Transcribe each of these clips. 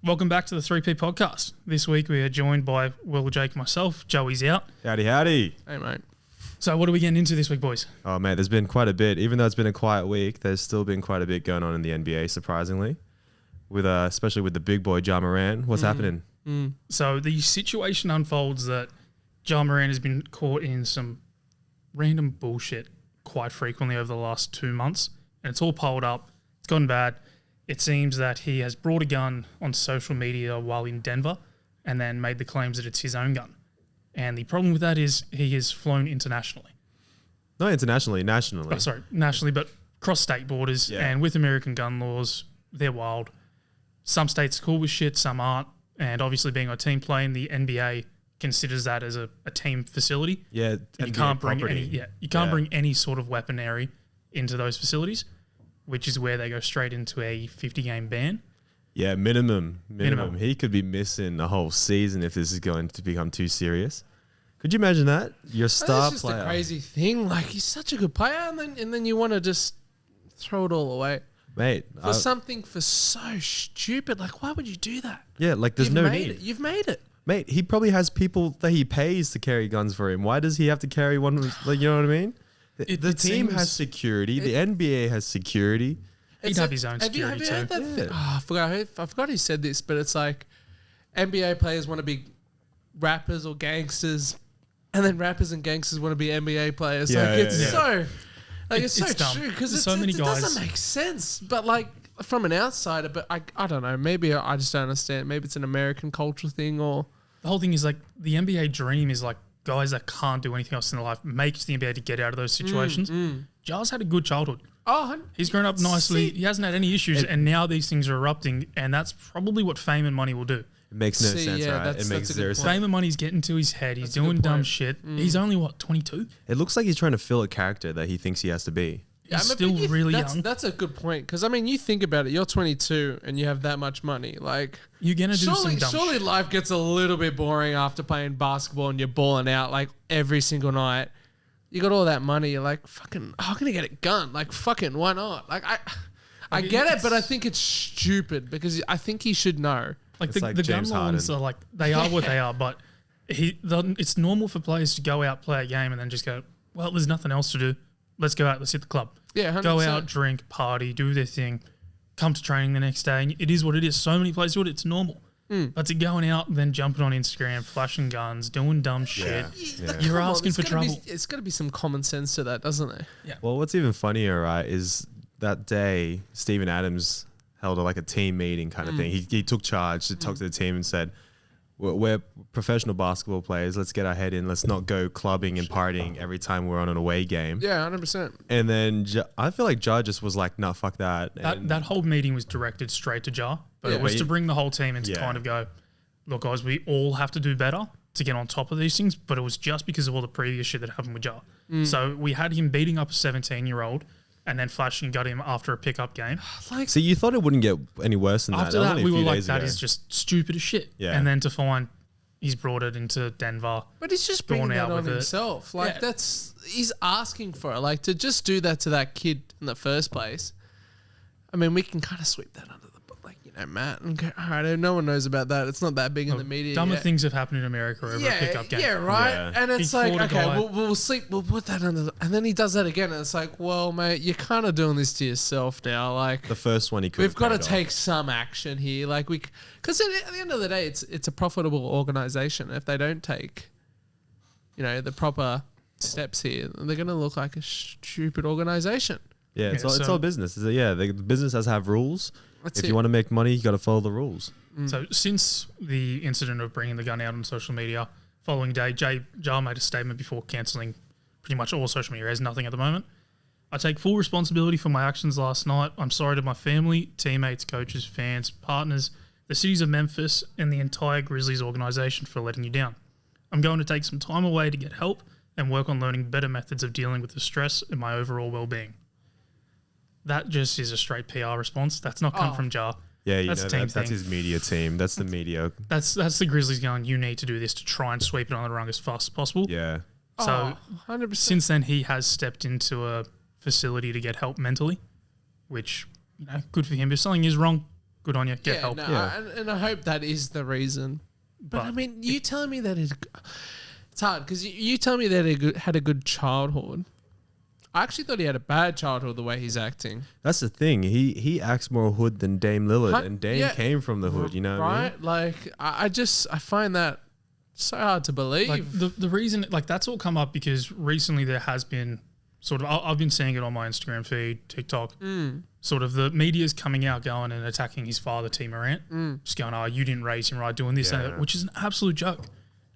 Welcome back to the 3P podcast. This week we are joined by Will, Jake, myself. Joey's out. Howdy, howdy. Hey, mate. So what are we getting into this week, boys? Oh, mate, there's been quite a bit. Even though it's been a quiet week, there's still been quite a bit going on in the NBA, surprisingly, with especially with the big boy, Ja Morant. What's happening? So the situation unfolds that Ja Morant has been caught in some random bullshit quite frequently over the last 2 months, and it's all piled up. It's gotten bad. It seems that he has brought a gun on social media while in Denver and then made the claims that it's his own gun. And the problem with that is he has flown internationally. Not internationally, nationally. Oh, sorry, nationally, but cross state borders. Yeah. And with American gun laws, they're wild. Some states are cool with shit, some aren't. And obviously being a team play in the NBA considers that as a team facility. Yeah, You can't bring bring any sort of weaponry into those facilities, which is where they go straight into a 50-game ban. Yeah, minimum. He could be missing a whole season if this is going to become too serious. Could you imagine that? Your star That's just player. a crazy thing. Like, he's such a good player, and then you want to just throw it all away. Mate. For something for so stupid. Like, why would you do that? Yeah, like there's no need. You've made it. Mate, he probably has people that he pays to carry guns for him. Why does he have to carry one? Like, you know what I mean? The team has security. The NBA has security. He'd have his own security have you too. heard that? I forgot who said this, but it's like NBA players want to be rappers or gangsters, and then rappers and gangsters want to be NBA players. Yeah, it's so dumb. true because There's so many it guys. doesn't make sense. But like from an outsider, but I don't know. Maybe I just don't understand. Maybe it's an American culture thing, or The whole thing is like the NBA dream is like guys that can't do anything else in their life make it to the NBA to get out of those situations. Ja's had a good childhood. He's grown up nicely. He hasn't had any issues, and now these things are erupting, and that's probably what fame and money will do. It makes no sense, right? It makes zero sense. Fame and money's getting to his head. He's doing dumb shit. He's only, 22? It looks like he's trying to fill a character that he thinks he has to be. He's still really young. That's a good point. Because, I mean, you think about it. You're 22 and you have that much money. Like, you're going to do some dumb surely shit. life gets a little bit boring after playing basketball and you're balling out, like, every single night. You got all that money. You're like, fucking, I'm going to get a gun. Like, fucking, why not? Like, I get it, but I think it's stupid because I think he should know. Like, It's the like gun James laws are like, they are what they are, but it's normal for players to go out, play a game, and then just go, well, there's nothing else to do. Let's go out, let's hit the club. Yeah, 100%. Go out, drink, party, do their thing, come to training the next day. And it is what it is. So many players do it, it's normal. But to going out and then jumping on Instagram, flashing guns, doing dumb shit, you're asking for trouble. It's got to be some common sense to that, doesn't there? Yeah. Well, what's even funnier, right, is that day Steven Adams held a team meeting kind of thing. He took charge to talk to the team and said, we're professional basketball players. Let's get our head in. Let's not go clubbing and partying every time we're on an away game. Yeah, 100%. And then I feel like Ja just was like, nah, fuck that. That whole meeting was directed straight to Ja, but it was to bring the whole team in to kind of go, look, guys, we all have to do better to get on top of these things, but it was just because of all the previous shit that happened with Ja. So we had him beating up a 17-year-old and then flashing got him after a pickup game. Like, so you thought it wouldn't get any worse than After that? that, we were like, that is just stupid as shit. Yeah. And then to find he's brought it into Denver. But he's just bringing that on with himself. Like, he's asking for it. Like, to just do that to that kid in the first place. I mean, we can kind of sweep that under the book, like, Matt. Okay, all right, no one knows about that. It's not that big in the media. Dumber things have happened in America over a pickup game. Yeah, right. Yeah. And it's like, okay, we'll put that under the, and then he does that again, and it's like, well, mate, you're kind of doing this to yourself now. Like, the first one he could. We've got to take some action here, like because at the end of the day, it's a profitable organization. If they don't take, the proper steps here, they're going to look like a stupid organization. Yeah, it's all business. The business has to have rules. If you want to make money, you got to follow the rules. So since the incident of bringing the gun out on social media, following day, Ja made a statement before cancelling pretty much all social media. He has nothing at the moment. I take full responsibility for my actions last night. I'm sorry to my family, teammates, coaches, fans, partners, the cities of Memphis, and the entire Grizzlies organization for letting you down. I'm going to take some time away to get help and work on learning better methods of dealing with the stress and my overall well-being. That just is a straight PR response. That's not come from Ja. Yeah, that's his media team. That's the media. That's the Grizzlies going, you need to do this to try and sweep it on the rung as fast as possible. Yeah. So 100%. Since then, he has stepped into a facility to get help mentally, which, good for him. If something is wrong, good on you. Get help. And I hope that is the reason. But I mean, you telling me that it's hard because you tell me that he had a good childhood. I actually thought he had a bad childhood the way he's acting. That's the thing. He acts more hood than Dame Lillard, and Dame came from the hood. You know, right? What I mean? Like I find that so hard to believe. Like the reason, like that's all come up because recently there has been sort of, I've been seeing it on my Instagram feed, TikTok, sort of the media's coming out going and attacking his father, Ja Morant, just going, oh, you didn't raise him right, doing this and that, which is an absolute joke.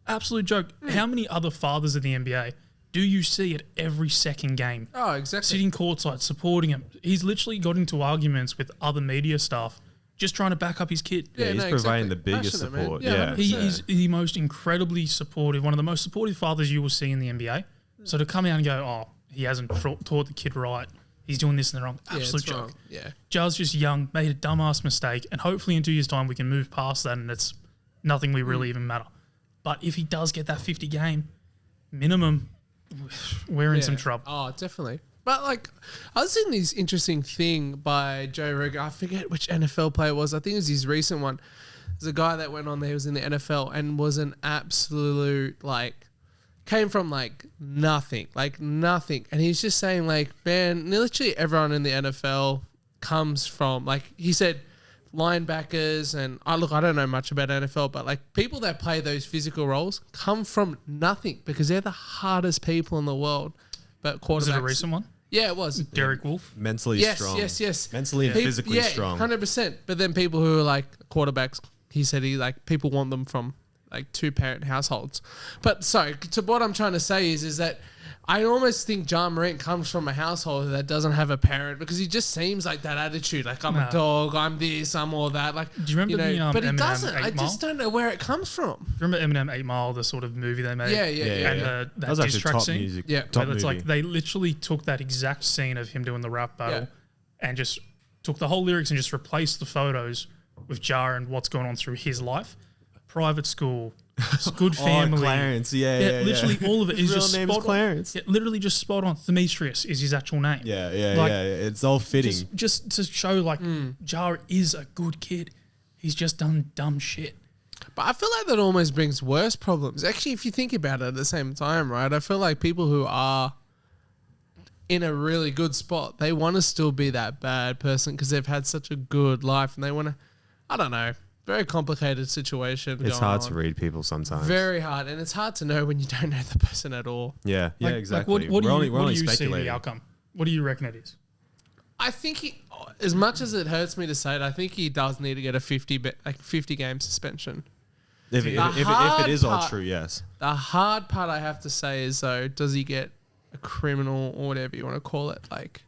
Absolute joke. How many other fathers of the NBA do you see at every second game? Oh, exactly. Sitting courtside, supporting him. He's literally got into arguments with other media staff just trying to back up his kid. Yeah, he's providing the biggest support. Yeah. He is the most incredibly supportive, one of the most supportive fathers you will see in the NBA. So to come out and go, oh, he hasn't taught the kid right, he's doing this and the wrong, absolute joke. Wrong. Yeah. Ja's just young, made a dumbass mistake, and hopefully in 2 years' time we can move past that and it's nothing we really even matter. But if he does get that 50 game minimum, we're in some trouble. Oh, definitely. But like, I was seeing this interesting thing by Joe Rogan. I forget which NFL player it was. I think it was his recent one. There's a guy that went on there who was in the NFL and was an absolute, like, came from like nothing. And he's just saying like, man, literally everyone in the NFL comes from, like, he said, linebackers and I don't know much about NFL, but like people that play those physical roles come from nothing because they're the hardest people in the world. But quarterbacks. Was it a recent one? Yeah, it was. Derek Wolfe? Mentally strong. Yes. Mentally and physically strong. 100%. But then people who are like quarterbacks, he said people want them from like 2-parent households. But sorry, to what I'm trying to say is that I almost think Ja Morant comes from a household that doesn't have a parent because he just seems like that attitude. Like, I'm a dog, I'm this, I'm all that. Like, do you remember the but he Eminem doesn't. 8 I just don't know where it comes from. Do you remember Eminem 8 Mile, the sort of movie they made? Yeah. And that was diss actually track top scene? music. Yeah. Top It's movie. like they literally took that exact scene of him doing the rap battle and just took the whole lyrics and just replaced the photos with Ja and what's going on through his life. Private school, good family. Clarence, yeah. Literally all of it is His just real name's spot Clarence. on. Yeah, literally just spot on. Demetrius is his actual name. Yeah. Like, It's all fitting. Just to show like Ja is a good kid. He's just done dumb shit. But I feel like that almost brings worse problems. Actually, if you think about it at the same time, right? I feel like people who are in a really good spot, they want to still be that bad person because they've had such a good life and they want to, I don't know, very complicated situation. It's hard to read people sometimes. Very hard. And it's hard to know when you don't know the person at all. Yeah, exactly. What do we're you only see speculating. the outcome? What do you reckon it is? I think as much as it hurts me to say it, I think he does need to get a 50 game suspension. If it is all true, yes. The hard part I have to say is though, does he get a criminal or whatever you want to call it, like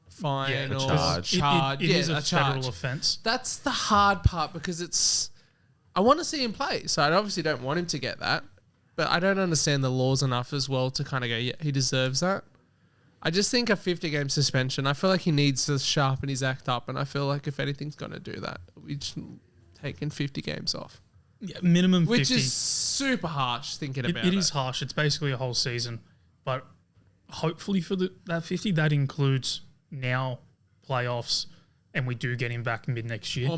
fine or charge? It is a charge. federal offence. That's the hard part because I want to see him play, so I obviously don't want him to get that, but I don't understand the laws enough as well to kind of go, yeah, he deserves that. I just think a 50 game suspension, I feel like he needs to sharpen his act up, and I feel like if anything's going to do that, we just taking 50 games off. Yeah, minimum 50. Which is super harsh thinking about it. It is harsh. It's basically a whole season. But hopefully for that 50, that includes now playoffs and we do get him back mid next year.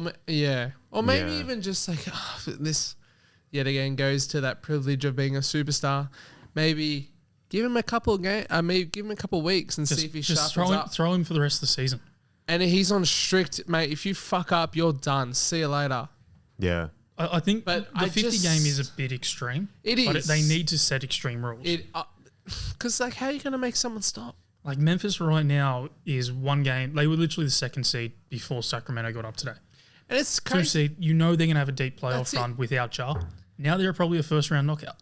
Or maybe even just like, this yet again goes to that privilege of being a superstar. Maybe give him a couple of games, maybe give him a couple of weeks and see if he sharpens up. Throw him for the rest of the season. And he's on strict, mate, if you fuck up, you're done. See you later. Yeah. I think the 50 game is a bit extreme. It is. But they need to set extreme rules. Because, like, how are you going to make someone stop? Like, Memphis right now is one game. They were literally the second seed before Sacramento got up today. And it's crazy. 2 seed, you know they're going to have a deep playoff run without Ja. Now they're probably a first-round knockout.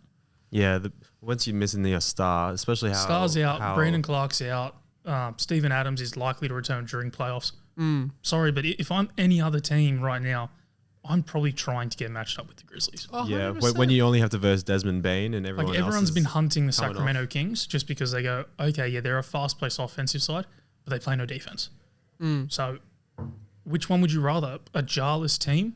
Yeah, once you're missing your star, especially how... Star's out, Brandon Clark's out, Steven Adams is likely to return during playoffs. Sorry, but if I'm any other team right now, I'm probably trying to get matched up with the Grizzlies. Oh, yeah, when you only have to verse Desmond Bain and everyone else everyone's been hunting the coming Sacramento off. Kings just because they go, okay, yeah, they're a fast-paced offensive side, but they play no defense. So which one would you rather, a Ja-less team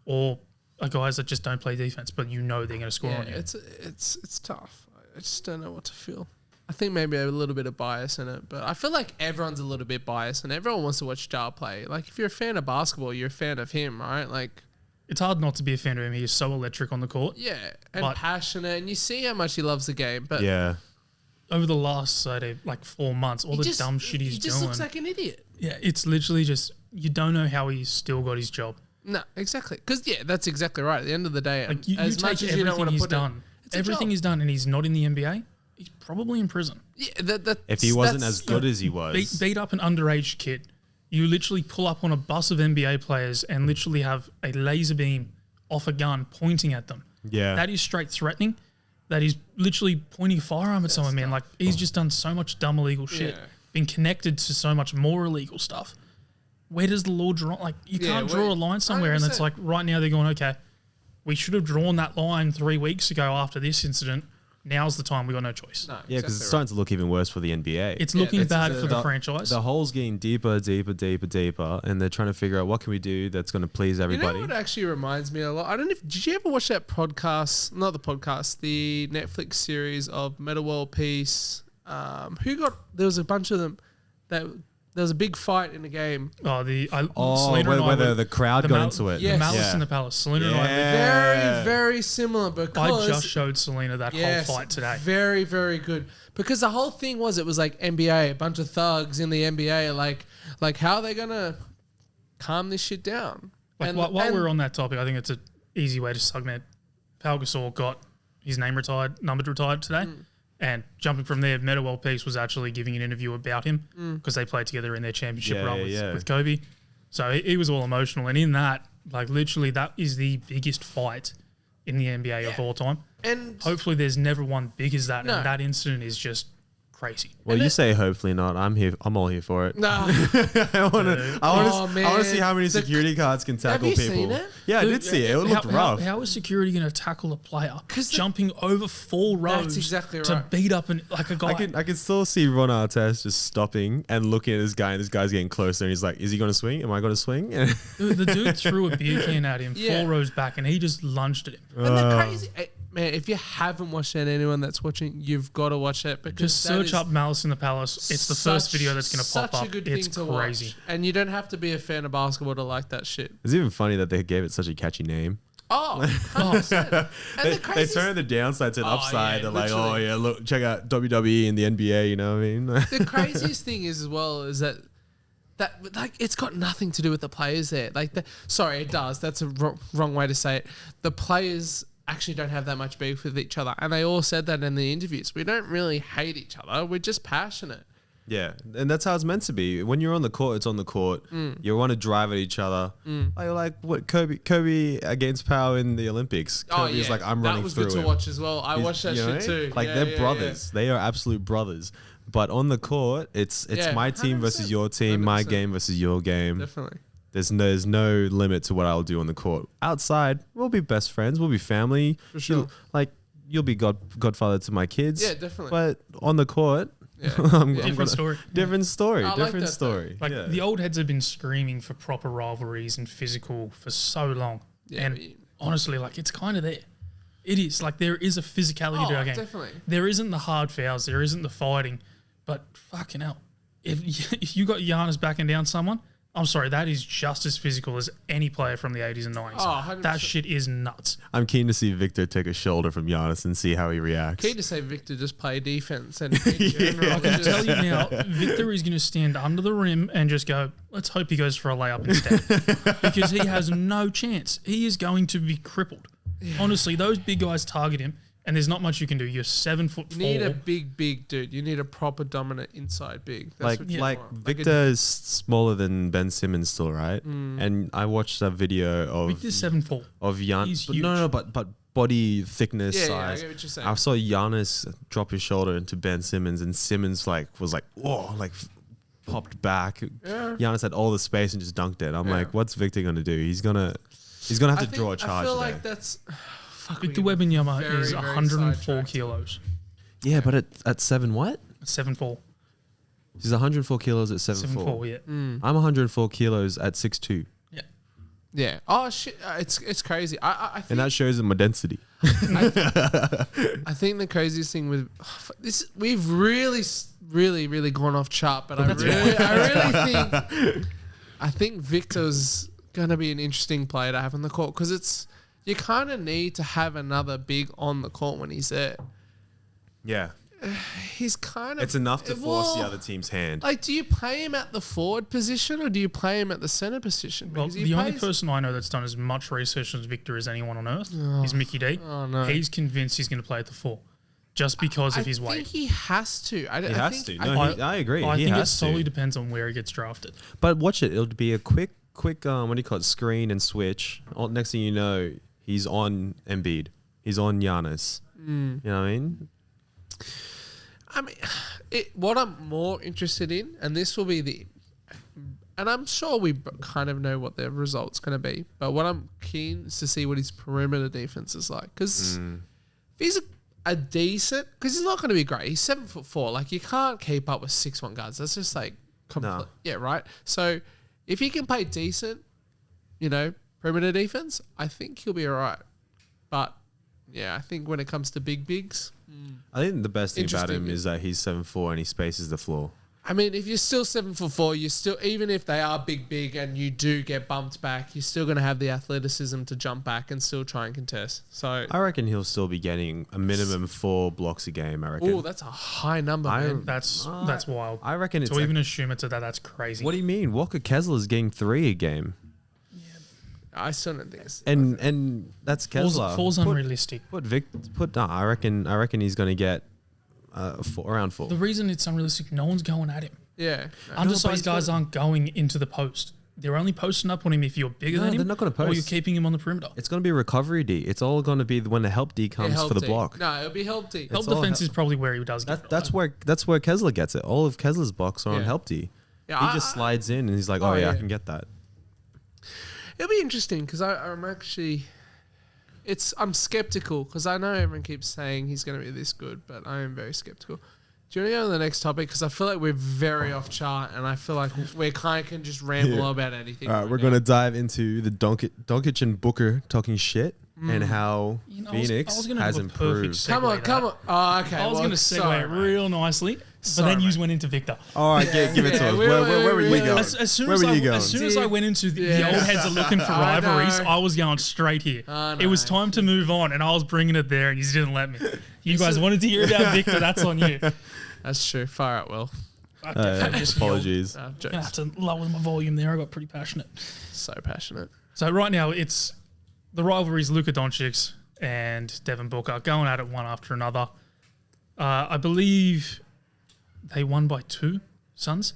or a guys that just don't play defense, but you know they're going to score on you? It's tough. I just don't know what to feel. I think maybe a little bit of bias in it, but I feel like everyone's a little bit biased and everyone wants to watch Ja play. Like, if you're a fan of basketball, you're a fan of him, right? Like, It's hard not to be a fan of him. He is so electric on the court. yeah, and But- passionate, and you see how much he loves the game. But Yeah. Over the last, say, like 4 months, all the dumb shit he's he just doing. looks like an idiot. Yeah, it's literally just, you don't know how he's still got his job. No, exactly. Because that's exactly right. At the end of the day, Like, you as take much as you don't everything want to he's put done, it's a everything job. he's done, and he's not in the NBA, he's probably in prison. If he wasn't as good as he was. Beat up an underage kid. You literally pull up on a bus of NBA players and literally have a laser beam off a gun pointing at them. Yeah. That is straight threatening. That is literally pointing a firearm at someone, man. Like, he's just done so much dumb illegal shit. Yeah. Been connected to so much more illegal stuff. Where does the law draw? Like, you can't draw a line somewhere, and it's 100%. like right now they're going, okay, we should have drawn that line 3 weeks ago after this incident. Now's the time. We got no choice. No, Yeah, because exactly it's starting to look even worse for the NBA. It's looking it's- bad for the franchise. The hole's getting deeper, and they're trying to figure out what can we do that's going to please everybody. You know what actually reminds me a lot? I don't know if did you ever watch that podcast? Not the podcast, the Netflix series of Meta World Peace. There was a bunch of them that there was a big fight in the game. Selena and I whether were- the crowd got into it. The Yes. Malice Yeah. in the Palace. Selena and I Yeah. Very, very similar because I just showed Selena that yes, whole fight today. Very, very good. Because the whole thing was it was like NBA, a bunch of thugs in the NBA, like how are they gonna calm this shit down? Like, while we're on that topic, I think it's an easy way to segment. Pau Gasol got his number retired today. And jumping from there, Meta World Peace was actually giving an interview about him because they played together in their championship Yeah, run yeah. with Kobe. So it was all emotional. And in that, like, literally, that is the biggest fight in the NBA of all time. and Hopefully there's never one big as that. No. And that incident is just crazy. Well, you say hopefully not. I'm here. I'm all here for it. nah, I want Oh, to man. see how many The- security guards can tackle you people. seen it? Yeah, I Dude, did see it. It looked rough. How is security going to tackle a player 'Cause the- jumping over 4 rows That's exactly to right. beat up a guy? I can still see Ron Artest just stopping and looking at this guy, and this guy's getting closer, and he's like, "Is he going to swing? Am I going to swing?" The dude threw a beer can at him Yeah. 4 rows back, and he just lunged at him. and the crazy man. If you haven't watched it, anyone that's watching, you've got to watch it because Just that search is up Malice in the Palace. It's the first such- video that's going to pop such up. a good It's thing to crazy. watch, and you don't have to be a fan of basketball to like that shit. It's even funny that they gave it such a catchy name. Oh, 100%. And They, the craziest, turned the downside to an Oh, upside. yeah, They're like, "Oh literally. yeah, look, check out WWE and the NBA." You know what I mean? the craziest thing is as well is that like it's got nothing to do with the players there. Like, sorry, it does. That's a wrong way to say it. The players actually don't have that much beef with each other, and they all said that in the interviews. We don't really hate each other. We're just passionate. Yeah, and that's how it's meant to be. When you're on the court, it's on the court. You want to drive at each other. Like what Kobe against Powell in the Olympics. Kobe's like, I'm running That was through good to him. watch as well. I watched that You know? shit too. Like Yeah, they're yeah, brothers. They are absolute brothers. But on the court, it's Yeah, my team versus 100%. your team, my 100%. game versus your game. Yeah, definitely. There's no limit to what I'll do on the court. Outside, we'll be best friends. We'll be family. For sure. You'll be godfather to my kids. Yeah, definitely. But on the court, Yeah. Different story. Different story. I like Different that, story. Like, Yeah. the old heads have been screaming for proper rivalries and physical for so long. Yeah, and but you- honestly, like, it's kind of there. It is. Like, there is a physicality to Oh, our game. definitely. There isn't the hard fouls. There isn't the fighting. But fucking hell. If you got Giannis backing down someone, I'm sorry, that is just as physical as any player from the 80s and 90s. Oh, 100%. That shit is nuts. I'm keen to see Victor take a shoulder from Giannis and see how he reacts. Key to say Victor just play defense and in general, I can just- tell you now, Victor is going to stand under the rim and just go, let's hope he goes for a layup instead. Because he has no chance. He is going to be crippled. Honestly, those big guys target him, and there's not much you can do. You're 7'4". You need a big dude. You need a proper dominant inside big. That's Like what you like want. Victor is smaller than Ben Simmons still, right? And I watched a video of Victor's 7'4". of Giannis. He's But huge. no, but body thickness, Yeah, I size. get what you're saying. I saw Giannis drop his shoulder into Ben Simmons, and Simmons was like, whoa, like popped back. Yeah. Giannis had all the space and just dunked it. I'm Yeah. like, what's Victor gonna do? He's gonna have to draw a charge I feel there. like that's. Fuck, Victor we get Wembanyama very, is very 104 sidetracked. kilos. Yeah, but at 7 what? 7'4". He's 104 kilos at 7'4". 7'4", yeah. I'm 104 kilos at 6'2". Yeah. Yeah. Oh shit! It's crazy. I think, And that shows him my density. I think the craziest thing with this, we've really gone off chart. But I think Victor's gonna be an interesting player to have on the court because you kind of need to have another big on the court when he's there. Yeah. He's kind of... It's enough to force the other team's hand. Like, do you play him at the forward position or do you play him at the center position? Well, Because the only person I know that's done as much research as Victor as anyone on earth is Mickey D. Oh, no. He's convinced he's going to play at the 4 just because of his I weight. think he has to. He has to. No, I agree. I he think it has solely to. depends on where he gets drafted. But watch it. It'll be a quick, what do you call it? Screen and switch. Next thing you know, he's on Embiid. He's on Giannis. You know what I mean? I mean, what I'm more interested in, and this will be and I'm sure we kind of know what the result's going to be, but what I'm keen is to see what his perimeter defense is like. Because if he's a decent, because he's not going to be great. He's 7'4". Like, you can't keep up with 6'1" guards. That's just like No. Yeah, right. So if he can play decent, perimeter defense, I think he'll be all right. But yeah, I think when it comes to bigs. I think the best thing about him is that he's 7'4" and he spaces the floor. I mean, if you're still 7'4", you're still, even if they are big, and you do get bumped back, you're still going to have the athleticism to jump back and still try and contest. So I reckon he'll still be getting a minimum 4 blocks a game. I reckon. oh, that's a high number, man. That's wild. I reckon it's to even assume it's that's crazy. What do you mean? Walker Kessler's getting 3 a game. I still don't think it's... And that's Kessler. Four's unrealistic. I reckon he's going to get around 4. The reason it's unrealistic, no one's going at him. Yeah. Undersized guys aren't going into the post. They're only posting up on him if you're bigger than him. They're not going to post. Or you're keeping him on the perimeter. It's going to be recovery D. It's all going to be when the help D comes for the block. No, it'll be help D. Help defense is probably where he does get That's where Kessler gets it. All of Kessler's blocks are on help D. Yeah, He just slides in and he's like, oh yeah, I can get that. It'll be interesting because I'm actually... I'm skeptical because I know everyone keeps saying he's going to be this good, but I am very skeptical. Do you want to go on to the next topic? Because I feel like we're very off chart and I feel like we kind of can just ramble about anything. All right, we're going to dive into the Doncic and Booker talking shit and how Phoenix I was gonna has do a perfect improved. Come on. Oh, okay. I was going to segue it real nicely, but then you went into Victor. All right, give it to us. Where were you going? As soon Where as were you going? As soon as I went into the old heads are looking for rivalries, I was going straight here. It was time to move on, and I was bringing it there, and you didn't let me. You guys wanted to hear about Victor. That's on you. That's true. Fire out, Will. Apologies. I have to lower my volume there. I got pretty passionate. So passionate. So right now, it's the rivalries Luka Doncic and Devin Booker going at it one after another. I believe they won by 2 Suns.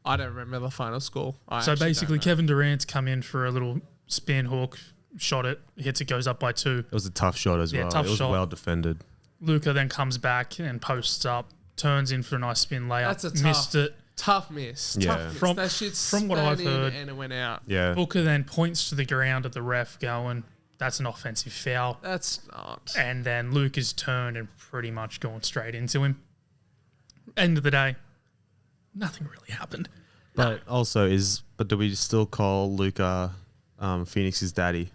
I don't remember the final score. So basically, Kevin Durant's come in for a little spin hook, shot it, hits it, goes up by 2. It was a tough shot as well. Tough it was shot. well defended. Luka then comes back and posts up, turns in for a nice spin layup. That's missed it. Tough miss. Yeah. Tough miss. That shit's From what I've spun in heard, and it went out. Yeah. Booker then points to the ground at the ref going, that's an offensive foul. That's not. And then Luka's turned and pretty much gone straight into him. End of the day, nothing really happened. But do we still call Luka Phoenix's daddy?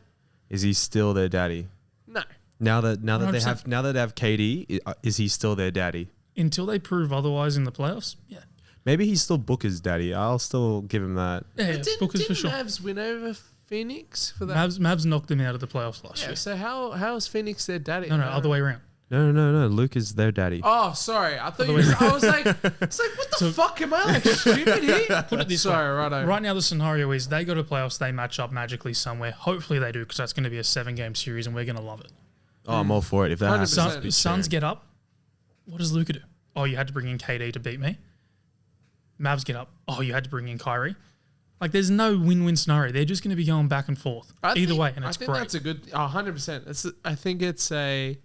Is he still their daddy? No. Now that they 100%. have KD, is he still their daddy? Until they prove otherwise in the playoffs, yeah. Maybe he's still Booker's daddy. I'll still give him that. Yeah, Booker's for sure. Mavs win over Phoenix for that? Mavs knocked them out of the playoffs last year. So how is Phoenix their daddy? No, other way around. No. Luke is their daddy. Oh, sorry. I thought I was like, what the fuck am I like stupid here? Put it this way. Right now, the scenario is they go to playoffs, they match up magically somewhere. Hopefully they do, because that's going to be a 7-game series and we're going to love it. Oh, I'm all for it. If that happens, Suns get up. What does Luka do? Oh, you had to bring in KD to beat me. Mavs get up. Oh, you had to bring in Kyrie. Like, there's no win-win scenario. They're just going to be going back and forth. Either way, and it's great. I think that's a good... 100%. I think it's a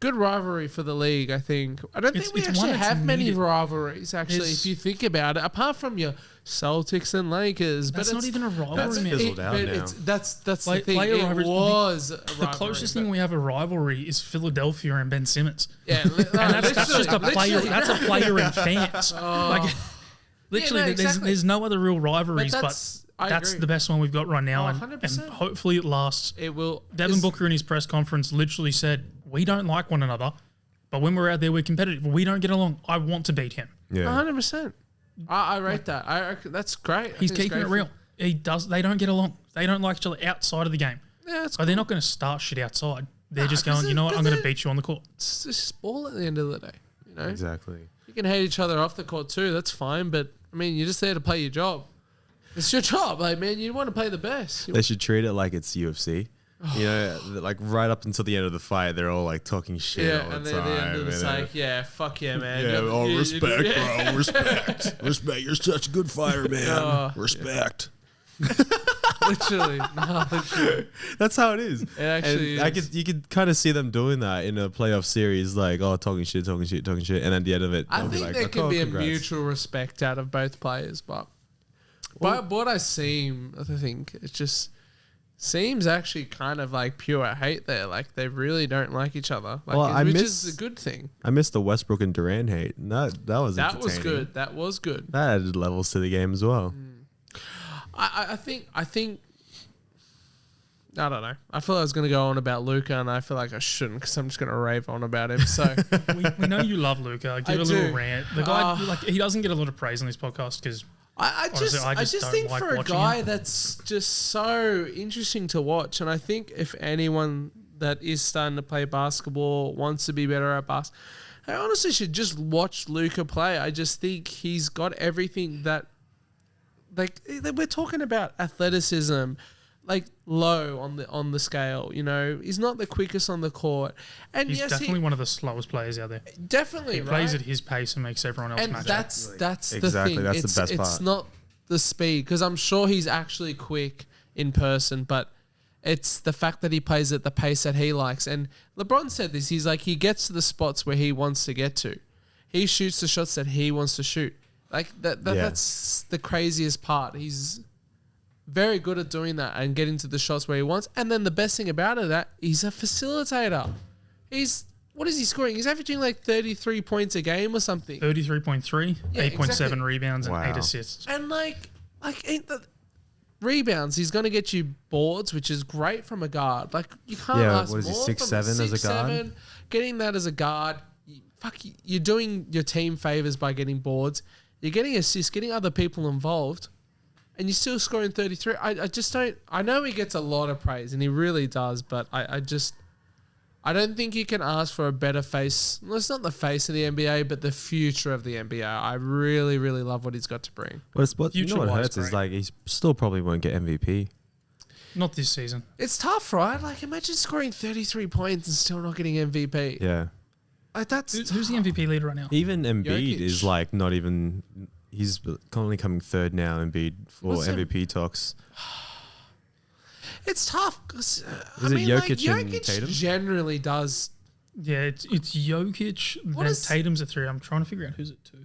good rivalry for the league, I think. I don't think we actually have many rivalries, actually, if you think about it, apart from your Celtics and Lakers. That's not even a rivalry, that's man. fizzled out now. That's the thing. It was a rivalry. The closest thing we have a rivalry is Philadelphia and Ben Simmons. Yeah, and that's just a player. That's a player and fans. Like, literally, there's no other real rivalries. But That's agree. the best one we've got right now, Oh, and 100%. hopefully it lasts. It will. Devin Booker in his press conference literally said, "We don't like one another, but when we're out there, we're competitive. We don't get along. I want to beat him." Yeah. 100%. I rate that. That's great. He's keeping it real. They don't get along. They don't like each other outside of the game. Yeah, it's So they're not going to start shit outside. They're just 'cause going, you know what? I'm going to they're- beat you on the court. It's just ball at the end of the day. You know, Exactly. you can hate each other off the court too. That's fine. But I mean, you're just there to play your job. It's your job, like man. You want to play the best. They should treat it like it's UFC. You know, like right up until the end of the fight, they're all like talking shit Yeah, all the and time. then the end of the and like, yeah, fuck yeah, man. yeah, respect, yeah. bro, respect, respect. You're such a good fighter, man. Oh, respect. Literally, no, literally. That's how it is. It actually and is. you could kind of see them doing that in a playoff series, like talking shit, and at the end of it, I they'll be think like, there can be congrats. a mutual respect out of both players, but what I seem, I think it just seems actually kind of like pure hate there. Like they really don't like each other. Like, Well, which is a good thing. I missed the Westbrook and Durant hate. And that was That was entertaining. good. That was good. That added levels to the game as well. I think I don't know. I feel I was going to go on about Luca, and I feel like I shouldn't because I'm just going to rave on about him. So We know you love Luca. Give I a little do. rant. The guy, he doesn't get a lot of praise on this podcast because I Honestly, I just just think don't like for a watching guy him. that's just so interesting to watch, and I think if anyone that is starting to play basketball wants to be better at basketball, I honestly should just watch Luca play. I just think he's got everything that, like, we're talking about athleticism, like low on the scale. You know, he's not the quickest on the court, and he's yes, definitely one of the slowest players out there. definitely He right? plays at his pace and makes everyone else And match. that's the Exactly, thing. that's the It's best part. It's not the speed, because I'm sure he's actually quick in person, but it's the fact that he plays at the pace that he likes. And LeBron said this. He's like, he gets to the spots where he wants to get to. He shoots the shots that he wants to shoot. Like that's the craziest part. He's very good at doing that and getting to the shots where he wants. And then the best thing about it, that he's a facilitator. What is he scoring? He's averaging like 33 points a game or something. 33.3, Yeah, 8.7 exactly. rebounds and Wow. 8 assists. And ain't the rebounds, he's going to get you boards, which is great from a guard. Like you can't Yeah, ask what is he, more 6'7" from as a guard? 6'7", getting that as a guard. You're doing your team favors by getting boards. You're getting assists, getting other people involved, and you're still scoring 33. I just don't. I know he gets a lot of praise, and he really does, but I don't think you can ask for a better face. Well, it's not the face of the NBA, but the future of the NBA. I really, really love what he's got to bring. But you know what Future-wise, hurts is great. like he still probably won't get MVP. Not this season. It's tough, right? Like, imagine scoring 33 points and still not getting MVP. Yeah. Like, that's Who's the MVP leader right now? Even Embiid Jokic. is like not even. He's only coming third now. Embiid for What's him- MVP talks. It's tough. 'Cause, I Is it mean, Jokic and Jokic Tatum? generally does. Yeah, it's Jokic, What then is- Tatum's at 3. I'm trying to figure out who's at 2.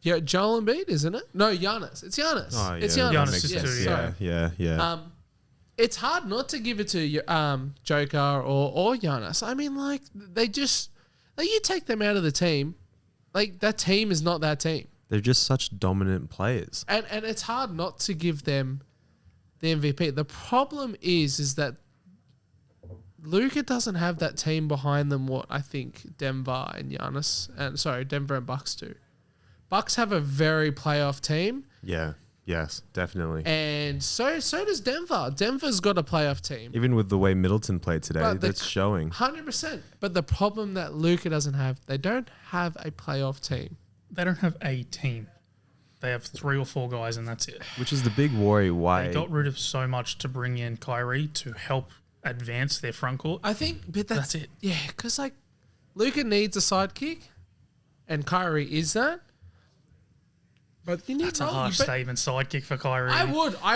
Yeah, Joel Embiid, isn't it? No, Giannis. It's Giannis. Oh yeah, It's that Giannis. makes is Yes, too, sense. sorry. Yeah. It's hard not to give it to Joker or Giannis. I mean, like they just you take them out of the team, like that team is not that team, They're just such dominant players. and it's hard not to give them the MVP. The problem is that Luka doesn't have that team behind them. What I think Denver and Denver and Bucks do. Bucks have a very playoff team. Yeah. Yes, definitely. And so does Denver. Denver's got a playoff team. Even with the way Middleton played today, But the- that's showing. 100%. But the problem that Luka doesn't have, they don't have a playoff team. They don't have a team. They have 3 or 4 guys, and that's it. Which is the big worry why. They got rid of so much to bring in Kyrie to help advance their front court. I think, but that's That's it. Yeah, because like Luka needs a sidekick, and Kyrie is that. But you need That's a role- harsh but statement, sidekick for Kyrie. I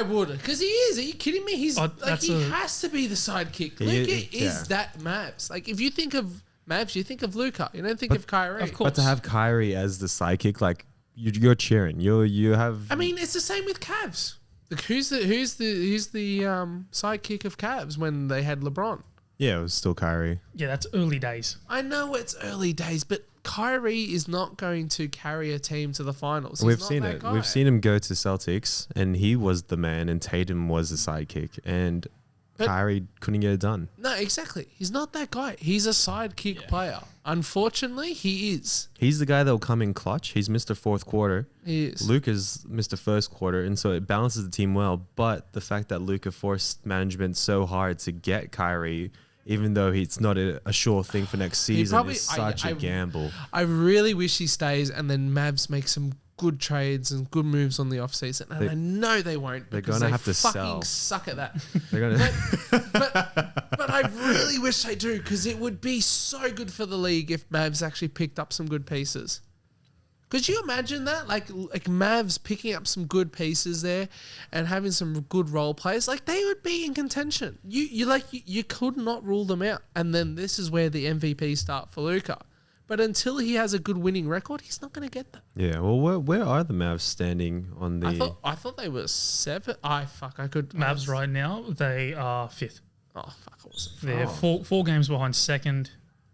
would, because he is. Are you kidding me? He's like that's he a- has to be the sidekick. He- Luka yeah. is that Mavs. Like if you think of Mavs, you think of Luka. You don't think of Kyrie. of course. But to have Kyrie as the sidekick, like you're cheering. You have. I mean, it's the same with Cavs. Like, who's the sidekick of Cavs when they had LeBron? Yeah, it was still Kyrie. Yeah, that's early days. I know it's early days, but Kyrie is not going to carry a team to the finals. We've seen it. We've seen him go to Celtics, and he was the man, and Tatum was the sidekick, and Kyrie couldn't get it done. No, exactly. He's not that guy. He's a sidekick player. Unfortunately, he is. He's the guy that will come in clutch. He's Mr. Fourth Quarter. He is. Luka's Mr. First Quarter, and so it balances the team well. But the fact that Luka forced management so hard to get Kyrie, even though it's not a sure thing for next season, is such a gamble. I really wish he stays, and then Mavs make some good trades and good moves on the offseason. And I know they won't. They're going to have to fucking sell. Suck at that. They're gonna but I really wish they do, because it would be so good for the league if Mavs actually picked up some good pieces. Could you imagine that? Like Mavs picking up some good pieces there and having some good role players, like they would be in contention. You could not rule them out. And then this is where the MVP start for Luka. But until he has a good winning record, he's not going to get that. Yeah, well, where are the Mavs standing on the... I thought they were 7. Mavs right now, they are 5th. Oh, fuck. I wasn't. They're four games behind 2nd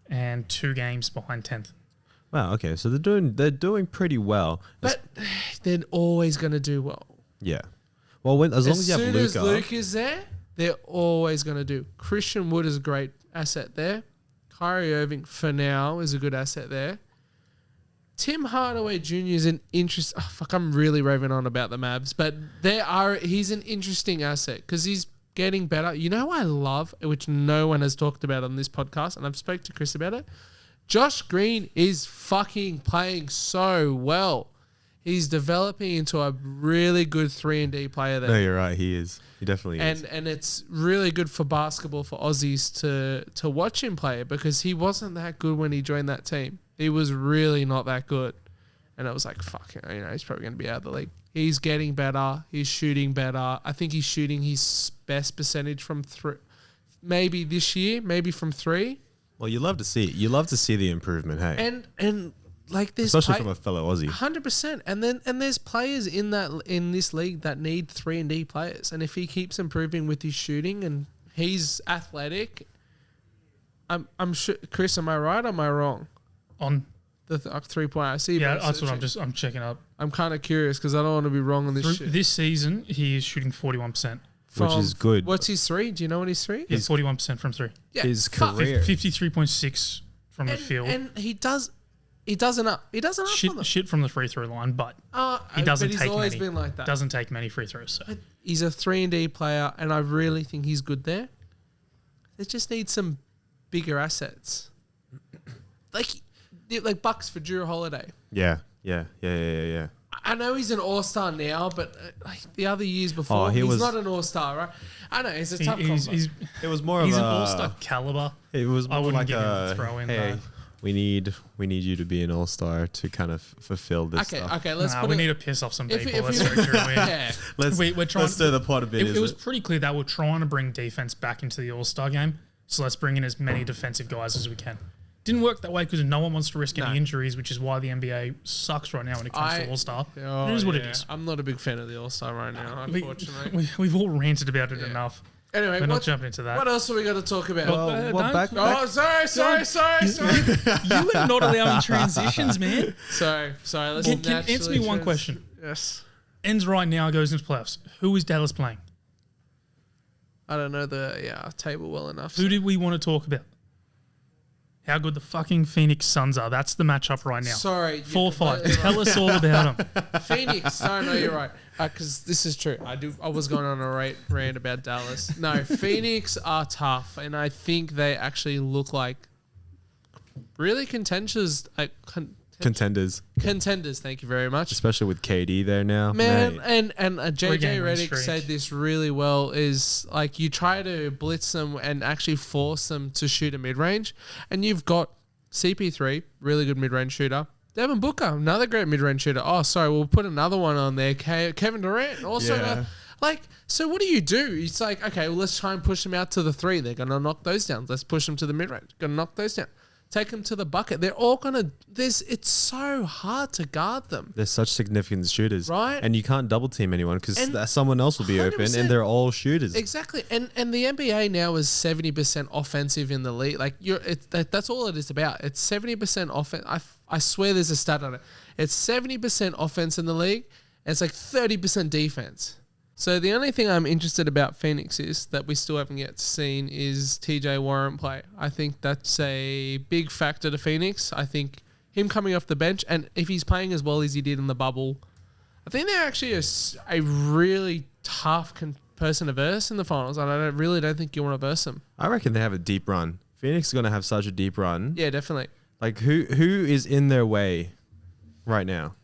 and 2 games behind 10th. Wow, okay, so they're doing pretty well. But they're always going to do well. Yeah. Well, as long as you have Luka... As soon as Luke is there, they're always going to do. Christian Wood is a great asset there. Kyrie Irving, for now, is a good asset there. Tim Hardaway Jr. is an interesting... Oh, fuck, I'm really raving on about the Mavs. But he's an interesting asset because he's getting better. You know who I love, which no one has talked about on this podcast, and I've spoke to Chris about it? Josh Green is fucking playing so well. He's developing into a really good 3-and-D player there. No, you're right. He is. He definitely is. And it's really good for basketball for Aussies to watch him play, because he wasn't that good when he joined that team. He was really not that good. And it was like, fuck, he's probably going to be out of the league. He's getting better. He's shooting better. I think he's shooting his best percentage from 3. Maybe this year, maybe from 3. Well, you love to see it. You love to see the improvement, hey? And like this, especially from a fellow Aussie. 100%. And there's players in this league that need 3-and-D players. And if he keeps improving with his shooting and he's athletic, I'm sure. Chris, am I right? Or am I wrong? On the 3-point. I see. Yeah, that's what I'm checking up. I'm kind of curious because I don't want to be wrong on this shit. This season, he is shooting 41%. Which is good. What's his 3? Do you know what his 3? He's 41% from 3. Yeah, his career 53.6 from the field. And he does enough. He does enough. Shit from the free throw line, but he doesn't but take he's always many. Been like that. Doesn't take many free throws. So. But he's a 3-and-D player, and I really think he's good there. They just need some bigger assets, like Bucks for Drew Holiday. Yeah. I know he's an all-star now, but like the other years before, he's not an all-star, right? I know, it's a tough combo. It was more of he's an all-star caliber. It was more like a throw in. Hey, we need you to be an all-star to kind of fulfill this stuff. Okay, let's we need to piss off some people. Let's go through it. Yeah. Let's stir the pot a bit. It was pretty clear that we're trying to bring defense back into the all-star game. So let's bring in as many defensive guys as we can. Didn't work that way because no one wants to risk any injuries, which is why the NBA sucks right now when it comes to All-Star. It is what it is. I'm not a big fan of the All-Star right now, unfortunately. We've all ranted about it enough. Anyway, we're not jumping into that. What else are we going to talk about? Sorry. You are not allowing transitions, man. Sorry. Let's answer me one question. Yes. Ends right now, goes into playoffs. Who is Dallas playing? I don't know the table well enough. Who did we want to talk about? How good the fucking Phoenix Suns are. That's the matchup right now. Sorry. 4-5. Tell us all about them. Phoenix. No, you're right. Because this is true. I was going on a rant about Dallas. No, Phoenix are tough. And I think they actually look like really contenders. Contenders. Thank you very much. Especially with KD there now. Man, and JJ Redick said this really well, is like you try to blitz them and actually force them to shoot a mid-range, and you've got CP3, really good mid-range shooter. Devin Booker, another great mid-range shooter. Oh, sorry, we'll put another one on there. Kevin Durant, also. So what do? It's like, okay, well, let's try and push them out to the 3. They're going to knock those down. Let's push them to the mid-range. Going to knock those down. take them to the bucket. They're all gonna. It's so hard to guard them. They're such significant shooters, Right. And you can't double team anyone because And someone else will be open, 100%. and they're all shooters. Exactly, and the NBA now is 70% offensive in the league. Like that's all it is about. It's 70% offense. I swear there's a stat on it. It's 70% offense in the league, and it's like 30% defense. So the only thing I'm interested about Phoenix is that we still haven't yet seen is TJ Warren play. I think that's a big factor to Phoenix. I think him coming off the bench, and if he's playing as well as he did in the bubble, I think they're actually a really tough person to verse in the finals, and I really don't think you want to verse them. I reckon they have a deep run. Phoenix is going to have such a deep run. Yeah, definitely. Like who is in their way right now?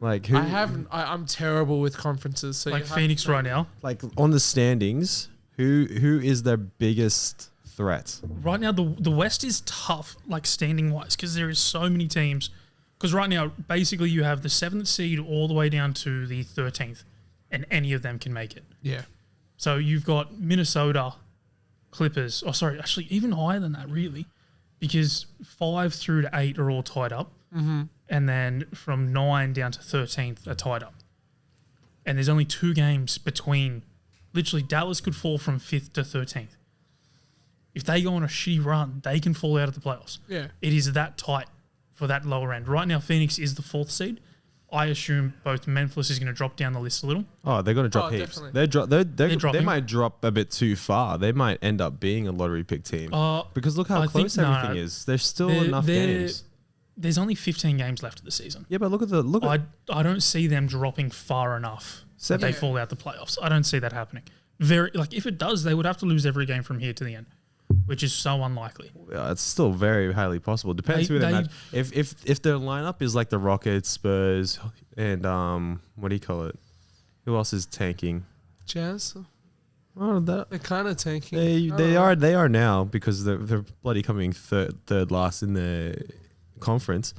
Like who? I'm terrible with conferences. So Like Phoenix right now. Like on the standings, who is their biggest threat? Right now, the West is tough, like standing wise, because there is so many teams. Because right now, basically, you have the 7th seed all the way down to the 13th, and any of them can make it. Yeah. So you've got Minnesota, Clippers. Oh, sorry, actually, even higher than that, really, because 5 through to 8 are all tied up. Mm-hmm. And then from 9 down to 13th are tied up. And there's only 2 games between. Literally, Dallas could fall from 5th to 13th. If they go on a shitty run, they can fall out of the playoffs. Yeah. It is that tight for that lower end. Right now, Phoenix is the 4th seed. I assume both Memphis is going to drop down the list a little. Oh, they're going to drop heaps. Definitely. They dropping. might drop a bit too far. They might end up being a lottery pick team. Because look how I close think- no, everything no. is. There's still They're- enough they're- games. There's only 15 games left of the season. Yeah, but look at I don't see them dropping far enough that they Yeah. fall out the playoffs. I don't see that happening. If it does, they would have to lose every game from here to the end, which is so unlikely. It's still very highly possible. Depends who they match. If their lineup is like the Rockets, Spurs, and what do you call it? Who else is tanking? Jazz. Oh, They're kind of tanking. they are now because they're bloody coming third last in the conference.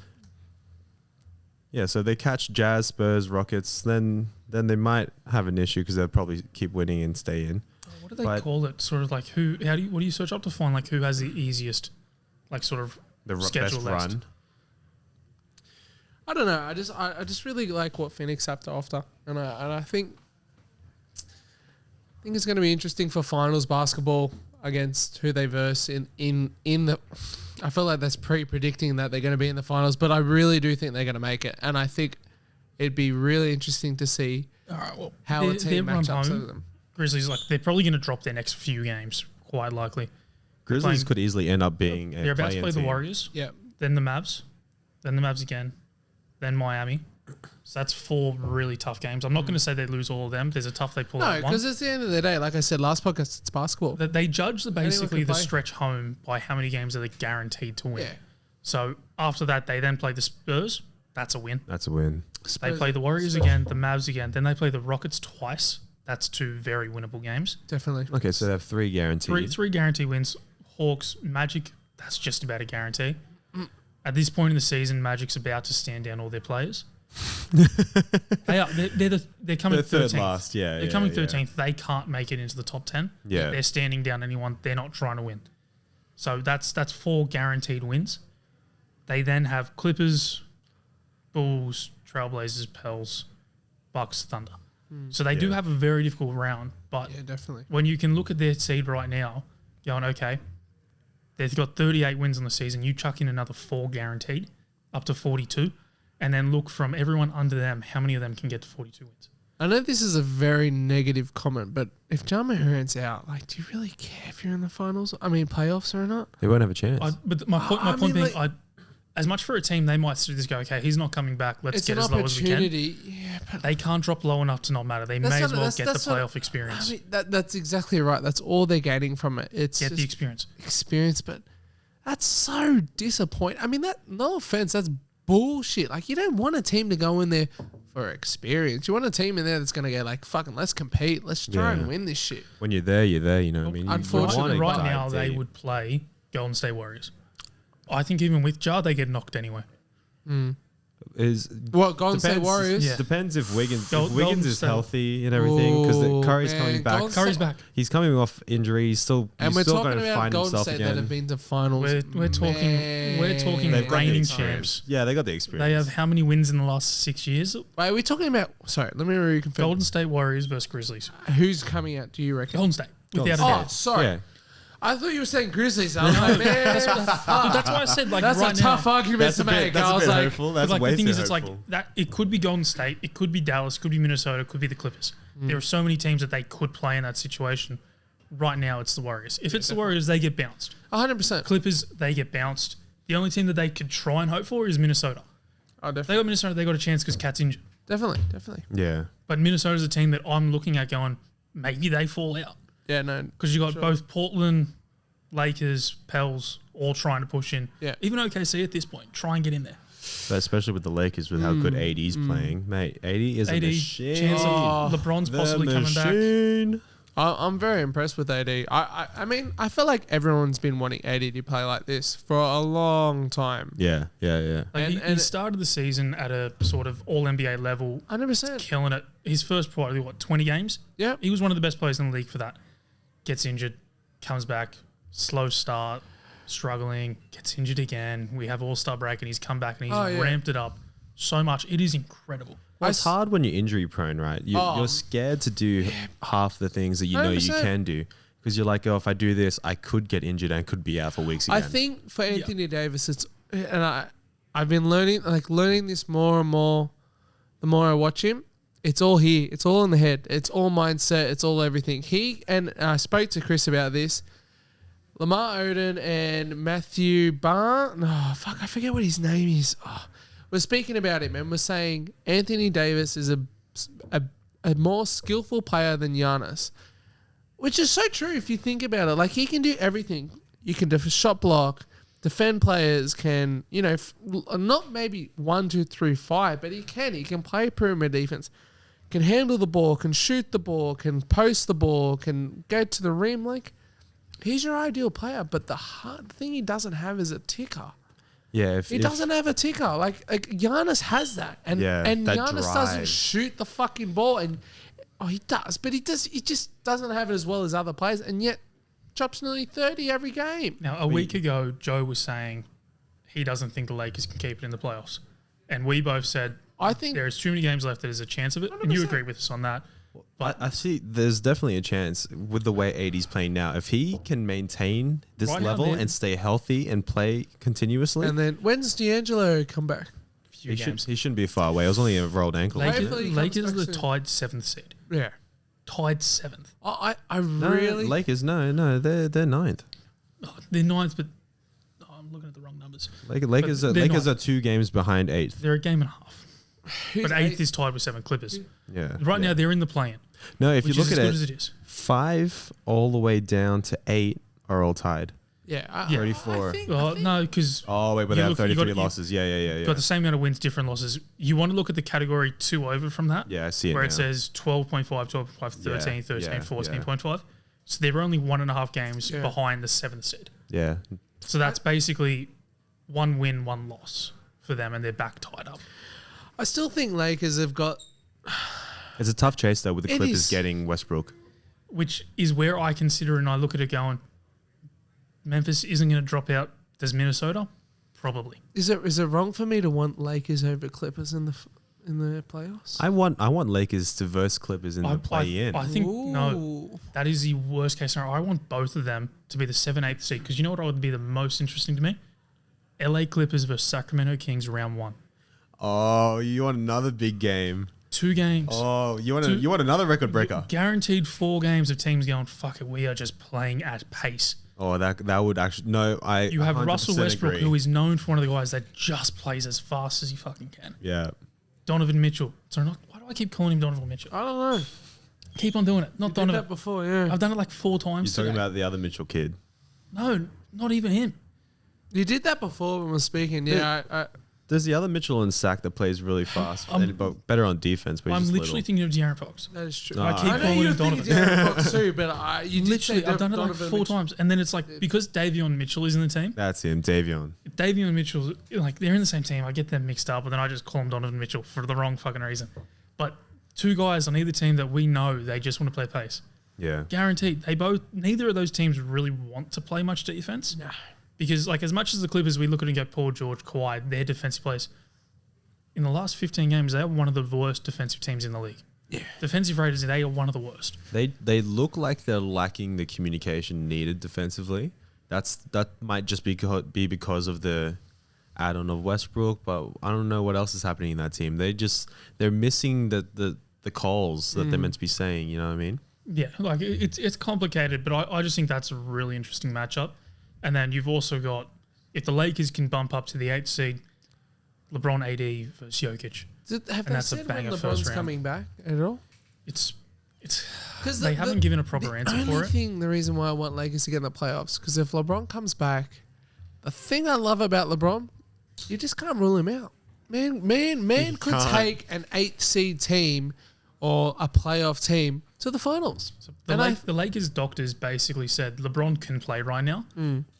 Yeah, so they catch Jazz, Spurs, Rockets, then they might have an issue because they'll probably keep winning and stay in. What do they call it? Sort of like what do you search up to find like who has the easiest, like sort of The schedule best left? run. I don't know. I just really like what Phoenix have to offer, and I think it's going to be interesting for finals basketball against who they verse in the. I feel like that's pre-predicting that they're going to be in the finals, but I really do think they're going to make it, and I think it'd be really interesting to see All right, well, how a team run match up to home, them. Grizzlies, like they're probably going to drop their next few games, quite likely. Grizzlies playing- could easily end up being a They're about to play-in play the team. Warriors, Yeah, then the Mavs, then the Mavs again, then Miami. So that's 4 really tough games. I'm not going to say they lose all of them. There's a tough they pull no, out one. because at the end of the day, like I said last podcast, it's basketball. They judge basically can the play. stretch home by how many games are they guaranteed to win. Yeah. So after that, they then play the Spurs. That's a win. That's a win. They play the Warriors again, the Mavs again. Then they play the Rockets twice. That's 2 very winnable games. Definitely. Okay, so they have 3 guaranteed. Three guarantee wins. Hawks, Magic, that's just about a guarantee. At this point in the season, Magic's about to stand down all their players. They are. They're coming They're third 13th. last, yeah. They're yeah, coming yeah. 13th. They can't make it into the top 10. Yeah. They're standing down anyone. They're not trying to win. So that's 4 guaranteed wins. They then have Clippers, Bulls, Trailblazers, Pels, Bucks, Thunder. So they do Yeah. have a very difficult round. But Yeah, definitely. when you can look at their seed right now, going, okay, they've got 38 wins on the season. You chuck in another 4 guaranteed, up to 42. And then look from everyone under them, how many of them can get to 42 wins? I know this is a very negative comment, but if Ja Morant's out, like, do you really care if you're in the finals? I mean, playoffs or not? They won't have a chance. But my point I mean, being, like- as much for a team, they might just go, okay, he's not coming back. Let's It's get an as low as we can. opportunity. Yeah, but They can't drop low enough to not matter. They That's may not- as well that's- get the that's not- playoff experience. I mean, that's exactly right. That's all they're gaining from it. It's Get just the experience. experience, but that's so disappointing. I mean, no offense, that's bullshit. Like, you don't want a team to go in there for experience. You want a team in there that's going to go like, fucking, let's compete. Let's try and win this shit. When you're there, you know what I mean? You Unfortunately, want a Right guy now, to they you. would play Golden State Warriors. I think even with Ja, they get knocked anyway. is What, Golden State Warriors? Yeah. Depends if Wiggins Golden is State. healthy and everything, because Ooh, Curry's man, coming back. Golden Curry's back. He's coming off injury. He's still And we're still talking going to about find Golden himself State again. that have been to finals. We're talking They've got the reigning experience. champs. Yeah, they got the experience. They have how many wins in the last 6 years? Wait, are we talking about? Sorry, let me reconfirm. Golden State Warriors versus Grizzlies. Who's coming out? Do you reckon? Golden State, without a Oh, doubt. sorry. Yeah. I thought you were saying Grizzlies. I was like, man, That's why I said like that's right a tough now. argument to make. I was like, hopeful. But That's like way the thing too is, it's like hopeful. that. It could be Golden State, it could be Dallas, it could be Minnesota, it could be the Clippers. There are so many teams that they could play in that situation. Right now, it's the Warriors. If it's the Warriors, they get bounced. 100%. Clippers, they get bounced. The only team that they could try and hope for is Minnesota. Oh, They got Minnesota, they got a chance because Cat's injured. definitely. Yeah. But Minnesota's a team that I'm looking at going, maybe they fall out. Yeah, no. Because you got both Portland, Lakers, Pels all trying to push in. Yeah. Even OKC at this point, try and get in there. But especially with the Lakers, with how good AD's playing, mate. AD is a AD, machine. chance of LeBron's possibly coming back. I'm very impressed with AD. I mean, I feel like everyone's been wanting AD to play like this for a long time. Yeah. Like And- he and- started the season at a sort of all NBA level, 100%. killing it. His first probably 20 games. Yeah. He was one of the best players in the league for that. Gets injured, comes back, slow start, struggling, gets injured again. We have All-Star break and he's come back and he's ramped it up so much. It is incredible. Well, it's hard when you're injury prone, right? You're scared to do half the things that you know you 100%. can do, because you're like, oh, if I do this, I could get injured and could be out for weeks again. I think for Anthony Davis, it's and I've been learning this more and more. The more I watch him, it's all here. It's all in the head. It's all mindset. It's all everything. And I spoke to Chris about this. Lamar Odom and Matthew Barn. Oh fuck, I forget what his name is. Oh, we're speaking about him and we're saying Anthony Davis is a more skillful player than Giannis, which is so true if you think about it. Like, he can do everything. You can shot block, defend players, can, not maybe 1, 2, 3, 5, but he can play perimeter defense, can handle the ball, can shoot the ball, can post the ball, can go to the rim. Like, he's your ideal player, but the hard thing he doesn't have is a ticker. Yeah, He doesn't have a ticker. Like Giannis has that, and Yeah, and that Giannis drive. doesn't shoot the fucking ball, and he does, but he just doesn't have it as well as other players, and yet drops nearly 30 every game. Now, a week ago, Joe was saying he doesn't think the Lakers can keep it in the playoffs. And we both said, I think there's too many games left that there's a chance of it. And you 100%. agree with us on that. But I see there's definitely a chance with the way AD's playing now. If he can maintain this Right now, level man. and stay healthy and play continuously, And then when's D'Angelo come back? Few games. he shouldn't be far away. It was only a rolled ankle. Hopefully Lakers, he comes Lakers back are the soon. tied 7th seed. Yeah. Tied 7th. I No, really Lakers, no, they're ninth. Oh, they're 9th, but I'm looking at the wrong numbers. Lakers But they're Lakers not. are 2 games behind 8th. They're a game and a half. who's But 8th is tied with 7 Clippers. Yeah. Right yeah. now, they're in the play-in, No, if which you is look as at good it, as it is. 5 all the way down to 8 are all tied. Yeah, 34. Well, no, because Oh wait, but they You have look- you 33 got- losses. Yeah. you've got the same amount of wins, different losses. You want to look at the category 2 over from that. Yeah, I see it where now. it says 12.5, 12.5, 13, Yeah, 13, yeah, 14.5. So they're only 1.5 games Yeah. behind the 7th seed. Yeah. So that's basically 1 win, 1 loss for them, and they're back tied up. I still think Lakers have got. It's a tough chase though with the It Clippers is. getting Westbrook. Which is where I consider and I look at it going, Memphis isn't going to drop out. Does Minnesota? Probably. Is it wrong for me to want Lakers over Clippers in the playoffs? I want Lakers to verse Clippers in the play-in. I think, no, Ooh. that is the worst case scenario. I want both of them to be the 7th, 8th seed because you know what would be the most interesting to me? LA Clippers versus Sacramento Kings round 1. Oh, you want another big game? 2 games. Oh, you want another record breaker? Guaranteed 4 games of teams going, fuck it, we are just playing at pace. Oh, that would actually You have 100% Russell Westbrook, agree. who is known for one of the guys that just plays as fast as he fucking can. Yeah. Donovan Mitchell. Sorry, why do I keep calling him Donovan Mitchell? I don't know. Keep on doing it. Not Did Donovan. that before, yeah. I've done it like 4 times. You're talking today. about the other Mitchell kid. No, not even him. You did that before when we were speaking. Yeah, there's the other Mitchell and Sack that plays really fast, but better on defense. But I'm he's just literally thinking of De'Aaron Fox. That is true. I keep I know calling you're him thinking Donovan. De'Aaron Fox too, but you Literally, I've done it like Donovan 4 Mitchell. times, and then it's like because Davion Mitchell is in the team. That's him, Davion. Davion Mitchell, like they're in the same team. I get them mixed up, but then I just call him Donovan Mitchell for the wrong fucking reason. But 2 guys on either team that we know they just want to play pace. Yeah. Guaranteed. Neither of those teams really want to play much defense. No. Because like as much as the Clippers, we look at it and go, Paul George, Kawhi, their defensive plays. In the last 15 games, they are one of the worst defensive teams in the league. Yeah. Defensive ratings, they are one of the worst. They look like they're lacking the communication needed defensively. That might just be because of the add-on of Westbrook, but I don't know what else is happening in that team. They're missing the calls that they're meant to be saying. You know what I mean? Yeah, like it's complicated, but I just think that's a really interesting matchup. And then you've also got, if the Lakers can bump up to the 8th seed, LeBron AD versus Jokic. Have And they that's a said when banger first LeBron's round. coming back at all? It's Because they haven't given a proper answer for it. The reason why I want Lakers to get in the playoffs, because if LeBron comes back, the thing I love about LeBron, you just can't rule him out. Man could can't. take an 8th seed team or a playoff team to the finals. So And the Lakers doctors basically said LeBron can play right now,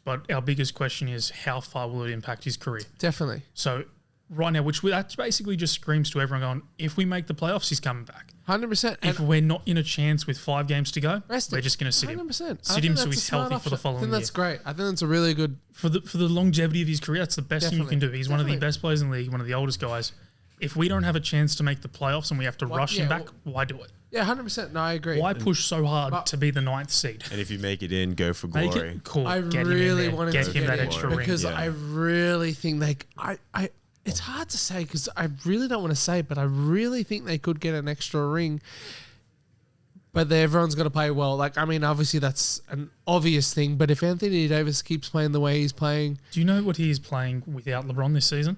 but our biggest question is how far will it impact his career? Definitely. So right now, that basically just screams to everyone going, if we make the playoffs, he's coming back. 100%. If we're not in a chance with 5 games to go, Rest we're him. just going to sit him. 100%. Sit him so he's healthy for the following I think year. that's great. I think that's a really good. For the longevity of his career, that's the best thing you can do. Definitely. He's one of the best players in the league, one of the oldest guys. If we don't have a chance to make the playoffs and we have to rush him back, why do it? Yeah, 100%. No, I agree. Why push so hard to be the 9th seed? And if you make it in, go for glory. Make it cool. I Get really him in wanted there. to Get him get that in extra ring. because Yeah. I really think it's hard to say because I really don't want to say it, but I really think they could get an extra ring. But everyone's got to play well. Like, I mean, obviously that's an obvious thing, but if Anthony Davis keeps playing the way he's playing. Do you know what he is playing without LeBron this season?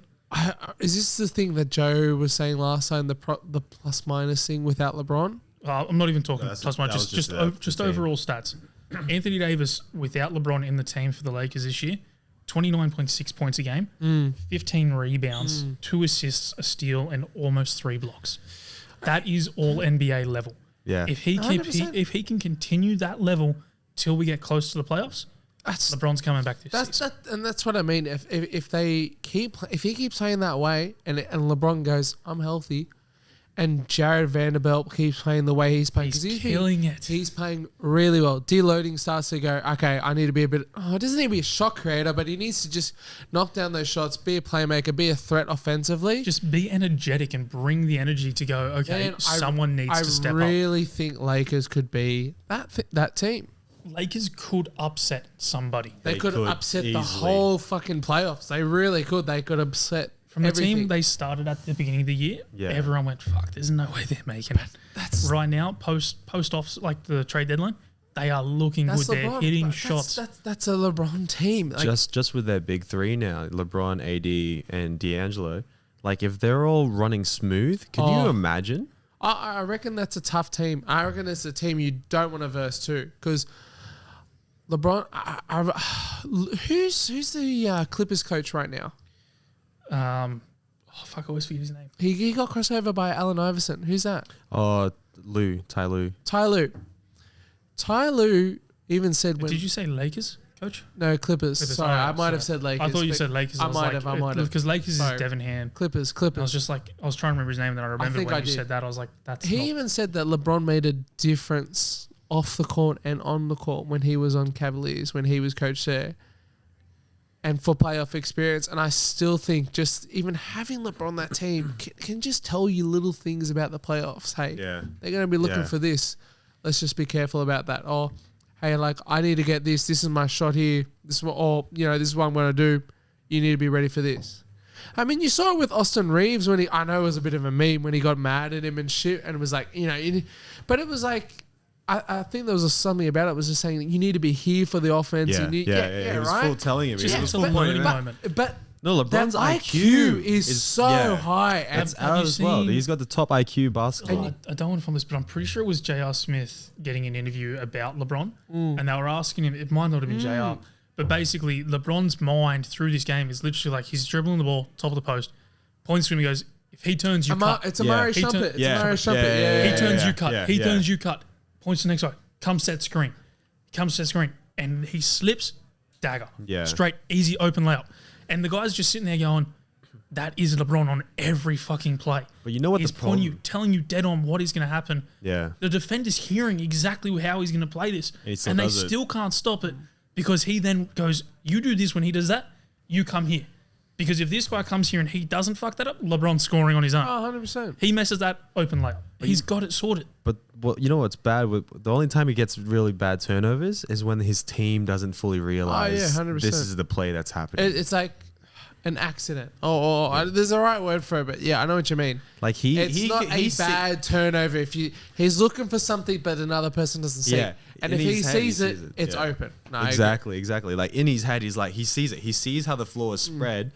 Is this the thing that Joe was saying last time, the plus minus thing without LeBron? I'm not even talking No, plus one, that was just the team. overall stats. Anthony Davis without LeBron in the team for the Lakers this year, 29.6 points a game, 15 rebounds, 2 assists, a steal, and almost 3 blocks. That is all NBA level. Yeah. If he 100%. can continue that level till we get close to the playoffs, LeBron's coming back this season. That's what I mean. If he keeps playing that way, and LeBron goes, I'm healthy, and Jared Vanderbilt keeps playing the way he's playing, He's killing it. He's playing really well. Deloading starts to go, okay, I need to be a bit. Oh, it doesn't need to be a shot creator, but he needs to just knock down those shots, be a playmaker, be a threat offensively. Just be energetic and bring the energy to go, okay, And someone needs to step I really think Lakers could be that team. Lakers could upset somebody. They could upset the easily. whole fucking playoffs. They really could. They could upset From the everything. team they started at the beginning of the year, Yeah. everyone went, fuck, there's no way they're making it. That's Right now, post off like the trade deadline, they are looking good. They're LeBron. hitting That's- shots. That's a LeBron team. Like, just with their big 3 now, LeBron, AD, and D'Angelo. Like if they're all running smooth, can you imagine? I reckon that's a tough team. I reckon it's a team you don't want to verse to because LeBron. Who's the Clippers coach right now? Fuck, I always forget his name. He got crossed over by Allen Iverson. Who's that? Oh, Ty Lue. Ty Lue even said when Did you say Lakers, coach? no Clippers. Clippers, Sorry, alright, I might have said Lakers. I thought you but said Lakers. I might have. Because Lakers Sorry. is Devin Hand. Clippers. I was just like, I was trying to remember his name, and then I remembered think when I you did. said that. I was like, that's He not. even said that LeBron made a difference off the court and on the court when he was on Cavaliers, when he was coach there, and for playoff experience. And I still think just even having LeBron on that team can just tell you little things about the playoffs. Hey, Yeah. they're going to be looking Yeah. for this. Let's just be careful about that. Or, hey, like, I need to get this. This is my shot here. This is what, or, this is what I'm going to do. You need to be ready for this. I mean, you saw it with Austin Reeves when I know it was a bit of a meme when he got mad at him and shit, and it was like, but it was like, I think there was something about it. It was just saying that you need to be here for the offense. Yeah, You need, He was right? full telling him. Just He was it's a full learning pointing out. moment. But No, that LeBron's IQ is so yeah. high. And It's have out you as well. seen- He's got the top IQ basketball. I don't want to film this, but I'm pretty sure it was J.R. Smith getting an interview about LeBron, and they were asking him. It might not have been J.R., but basically LeBron's mind through this game is literally like he's dribbling the ball top of the post, points to him. He goes, if he turns, you cut. It's Amari He Shumpert. It's yeah. Amari Shumpert. Yeah. He turns, you cut. yeah, He yeah. turns, you cut. Points to the next guy. Come set screen. Comes set screen. And he slips, dagger. Yeah. Straight, easy, open layup. And the guy's just sitting there going, that is LeBron on every fucking play. But you know what he's the problem? pointing you, telling you dead on what is going to happen. Yeah. The defender's hearing exactly how he's going to play this. He still And they does it. still can't stop it because he then goes, you do this when he does that, you come here. Because if this guy comes here and he doesn't fuck that up, LeBron's scoring on his own. Oh, 100%. He messes that open layup. He's got it sorted. But you know what's bad? The only time he gets really bad turnovers is when his team doesn't fully realize 100%. this is the play that's happening. It's like an accident. There's a right word for it, but yeah, I know what you mean. Like It's not a bad turnover if he's looking for something, but another person doesn't see it. And in if he his head, sees it, it's yeah. open. No, I agree. Exactly. Like in his head, he's like he sees it. He sees how the floor is spread.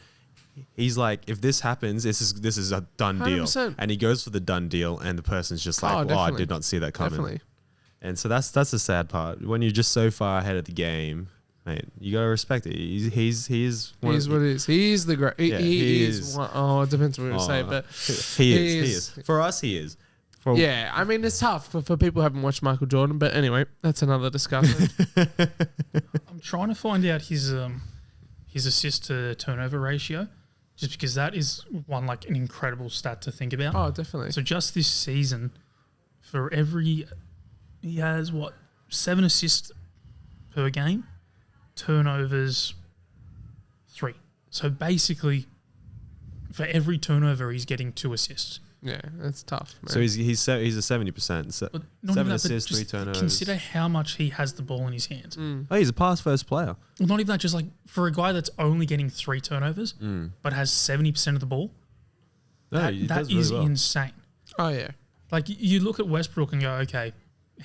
He's like, if this happens, this is a done deal. 100%. And he goes for the done deal, and the person's just like, I definitely. did not see that coming. Definitely. And so that's the sad part. When you're just so far ahead of the game, mate, you gotta respect it. He is What it is. He's the great. He is. It depends what you say, but he is. For us, he is. Yeah, I mean, it's tough for people who haven't watched Michael Jordan, but anyway, that's another discussion. I'm trying to find out his assist to turnover ratio, just because that is an incredible stat to think about. Oh, definitely. So just this season, he has 7 assists per game, turnovers 3. So basically, for every turnover, he's getting 2 assists. Yeah, that's tough, man. So he's a 70%. But not 7 even that, assists, but 3 just turnovers. consider how much he has the ball in his hands. Oh, he's a pass first player. Well, not even that, just for a guy that's only getting 3 turnovers, but has 70% of the ball, No, that is insane. Oh, yeah. You look at Westbrook and go, okay,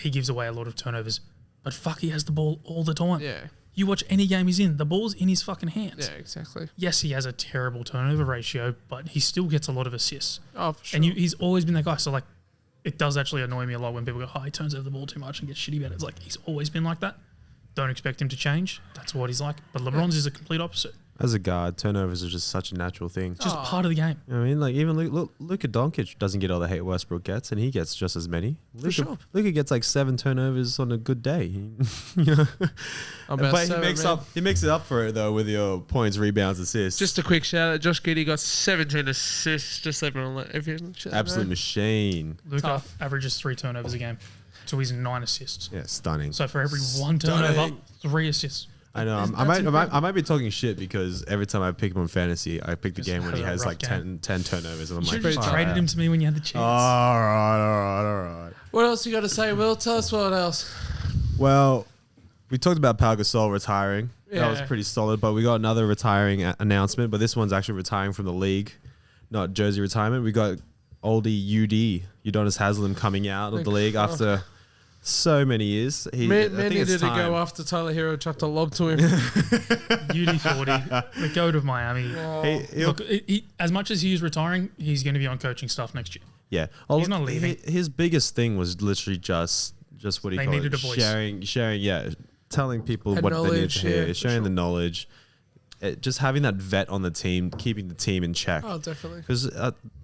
he gives away a lot of turnovers, but fuck, he has the ball all the time. Yeah. You watch any game he's in, the ball's in his fucking hands. Yeah, exactly. Yes, he has a terrible turnover ratio, but he still gets a lot of assists. Oh, for sure. And he's always been that guy. So, it does actually annoy me a lot when people go, he turns over the ball too much and gets shitty about it. It's he's always been like that. Don't expect him to change. That's what he's like. But LeBron's is a complete opposite. As a guard, turnovers are just such a natural thing. It's just part of the game. You know what I mean? Even Luka Doncic doesn't get all the hate Westbrook gets, and he gets just as many. Sure. Luka gets 7 turnovers on a good day. You know? But he makes it up for it though with your points, rebounds, assists. Just a quick shout out. Josh Giddey got 17 assists. Just everyone, if you absolute machine. Luka averages 3 turnovers a game. So he's 9 assists. Yeah, stunning. So for every 1 turnover, 3 assists. I know. I might be talking shit because every time I pick him on fantasy, I pick the game when he has 10 turnovers, and I'm You like, should have traded him to me when you had the chance. All right. What else you got to say, Will? Tell us what else. Well, we talked about Pau Gasol retiring. That was Yeah. pretty solid, but we got another retiring announcement, but this one's actually retiring from the league, not jersey retirement. We got oldie Udonis Haslem coming out of the league after so many years. Man needed to go after Tyler Hero chucked a lob to him. UD40, the GOAT of Miami. Look, as much as he is retiring, he's going to be on coaching staff next year. Yeah. He's not leaving. His biggest thing was literally just what do you They call needed it? a voice. Sharing, telling people And what they need to hear, for sharing sure. the knowledge, just having that vet on the team, keeping the team in check. Oh, definitely. Because,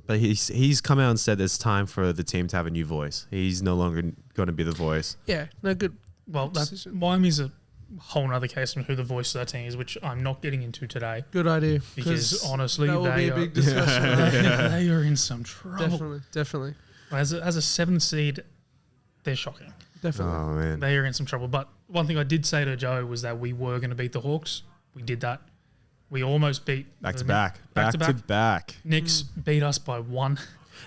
but he's come out and said it's time for the team to have a new voice. He's no longer going to be the voice. Yeah, no good. Well, Miami's a whole other case on who the voice of that team is, which I'm not getting into today. Good idea. Because honestly, that will be a big discussion. they are in some trouble. Definitely. As a 7th seed, they're shocking. Definitely. Oh, man. They are in some trouble. But one thing I did say to Joe was that we were going to beat the Hawks. We did that. We almost beat Back to the back. Knicks beat us by 1.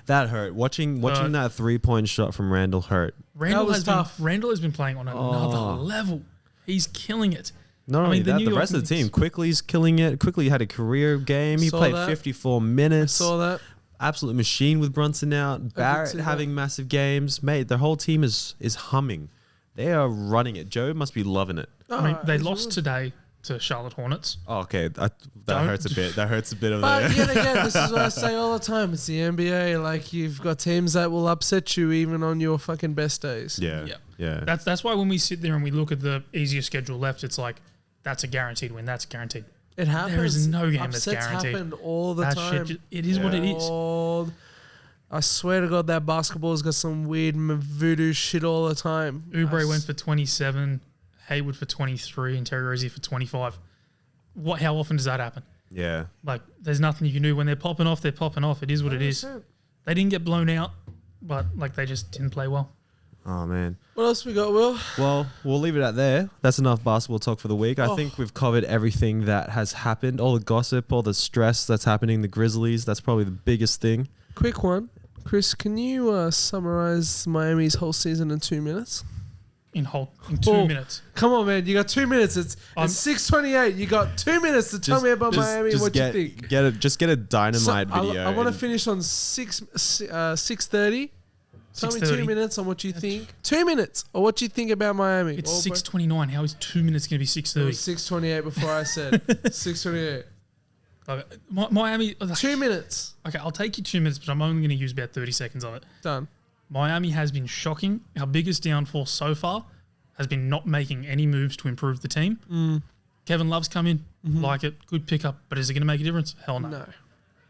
That hurt. Watching that 3-point shot from Randall hurt. Randall was has tough. Randall has been playing on another level. He's killing it. Not only that, the rest of the team. Quickly's killing it. Quickly had a career game. He played 54 minutes. Saw that. Absolute machine with Brunson out. Barrett see that. having massive games. Mate, their whole team is humming. They are running it. Joe must be loving it. I mean, they lost today to Charlotte Hornets. Oh, okay. That hurts a bit. That hurts a bit of But there. yet again, this is what I say all the time. It's the NBA. You've got teams that will upset you even on your fucking best days. Yeah. That's why when we sit there and we look at the easier schedule left, it's like, that's a guaranteed win. That's guaranteed. It happens. There is no game that's Upsets guaranteed. happen all the That time. shit, it is what it is. I swear to God, that basketball's got some weird voodoo shit all the time. Oubre went for 27, Hayward for 23, and Terry Rozier for 25. How often does that happen? Yeah. Like, there's nothing you can do. When they're popping off, they're popping off. It is what it is. 100%. They didn't get blown out, but like they just didn't play well. Oh, man. What else we got, Will? Well, we'll leave it at there. That's enough basketball talk for the week. I think we've covered everything that has happened, all the gossip, all the stress that's happening, the Grizzlies. That's probably the biggest thing. Quick one. Chris, can you summarize Miami's whole season in 2 minutes? In 2 minutes. Come on, man. You got 2 minutes. It's 6:28. You got 2 minutes to tell me about Miami and what you think. Just get a dynamite video. I want to finish on 6:30. Tell me 2 6:30. minutes on what you think. 2 minutes on what you think about Miami. It's 6:29. How is 2 minutes going to be 6:30? 6:28 before I said 6:28. Okay. Miami. 2 minutes. Okay, I'll take you 2 minutes, but I'm only going to use about 30 seconds of it. Done. Miami has been shocking. Our biggest downfall so far has been not making any moves to improve the team. Kevin Love's come in, like it, good pickup, but is it going to make a difference? Hell no. No.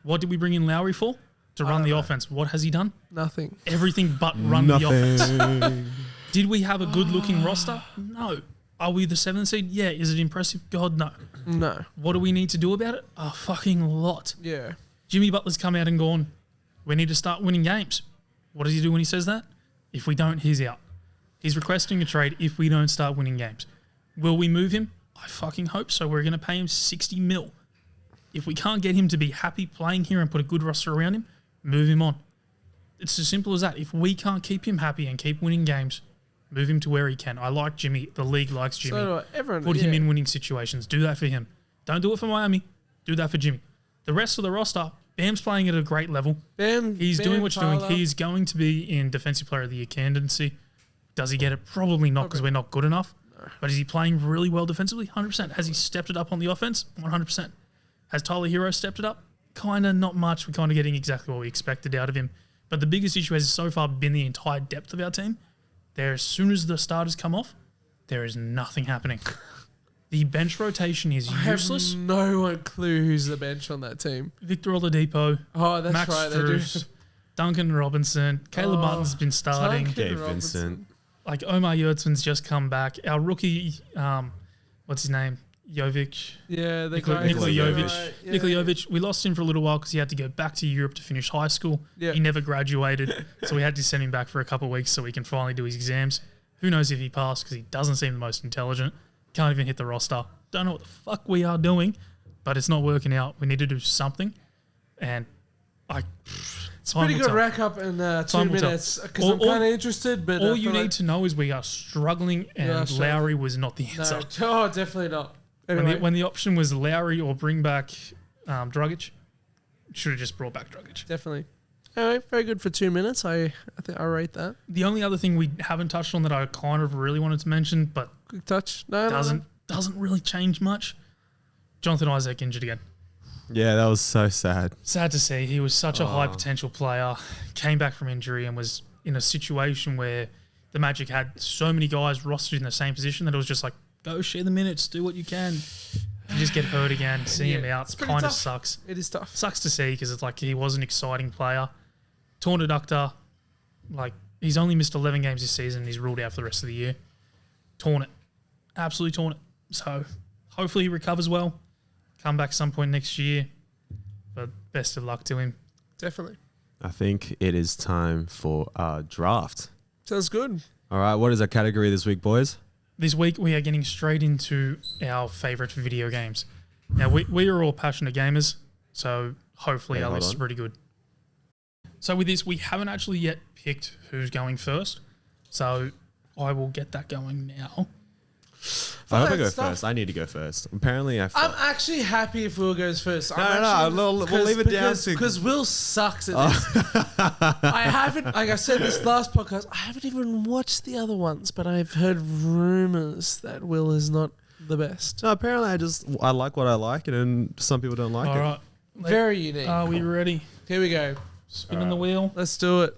What did we bring in Lowry for? To run the offense. What has he done? Nothing. Everything but run the offense. Did we have a good-looking roster? No. Are we the 7th seed? Yeah. Is it impressive? God, no. No. What do we need to do about it? A fucking lot. Yeah. Jimmy Butler's come out and gone, we need to start winning games. What does he do when he says that? If we don't, he's out. He's requesting a trade if we don't start winning games. Will we move him? I fucking hope so. We're going to pay him 60 mil. If we can't get him to be happy playing here and put a good roster around him, move him on. It's as simple as that. If we can't keep him happy and keep winning games, move him to where he can. I like Jimmy. The league likes Jimmy. So everyone, Put him in winning situations. Do that for him. Don't do it for Miami. Do that for Jimmy. The rest of the roster, Bam's playing at a great level. He's doing what he's doing. He's going to be in Defensive Player of the Year candidacy. Does he get it? Probably not, because we're not good enough. No. But is he playing really well defensively? 100%. Has he stepped it up on the offense? 100%. Has Tyler Hero stepped it up? Kind of not much. We're kind of getting exactly what we expected out of him. But the biggest issue has so far been the entire depth of our team. As soon as the starters come off, there is nothing happening. The bench rotation is useless. I have no clue who's the bench on that team. Victor Oladipo. Oh, that's Max right. Strus, Duncan Robinson. Caleb Martin's been starting. Gabe Vincent. Like Omar Yurtsman's just come back. Our rookie, what's his name? Jovic. Yeah, Nikola Jovic. Right. Yeah. Nikola Jovic. We lost him for a little while because he had to go back to Europe to finish high school. Yeah. He never graduated, so we had to send him back for a couple of weeks so he can finally do his exams. Who knows if he passed, because he doesn't seem the most intelligent. Can't even hit the roster. Don't know what the fuck we are doing, but it's not working out. We need to do something, and it's pretty good rack up in 2 minutes, because I'm kind of interested. But all you need to know is we are struggling, and Lowry was not the answer. No, definitely not. Anyway. When the option was Lowry or bring back Dragic, should have just brought back Dragic. Definitely. Anyway, very good for 2 minutes. I think I rate that. The only other thing we haven't touched on that I kind of really wanted to mention, but quick touch, doesn't really change much. Jonathan Isaac injured again. Yeah, that was so sad. Sad to see. He was such a high potential player. Came back from injury and was in a situation where the Magic had so many guys rostered in the same position that it was just like, go share the minutes, do what you can. You just get hurt again, see him out. Kind of sucks. It is tough. Sucks to see, because it's like he was an exciting player. Torn adductor, like he's only missed 11 games this season and he's ruled out for the rest of the year. Torn it. Absolutely torn it. So hopefully he recovers well. Come back some point next year. But best of luck to him. Definitely. I think it is time for our draft. Sounds good. All right, what is our category this week, boys? This week we are getting straight into our favourite video games. Now, we are all passionate gamers, so hopefully our list is pretty good. So with this, we haven't actually yet picked who's going first, so I will get that going now. I hope I go first. I need to go first. Apparently, I'm actually happy if Will goes first. We'll leave it down to... Because Will sucks at this. I haven't, like I said this last podcast, I haven't even watched the other ones, but I've heard rumours that Will is not the best. No, apparently I like what I like, and some people don't like it. All right. Very unique. Are we ready? Here we go. Spinning the wheel. Let's do it.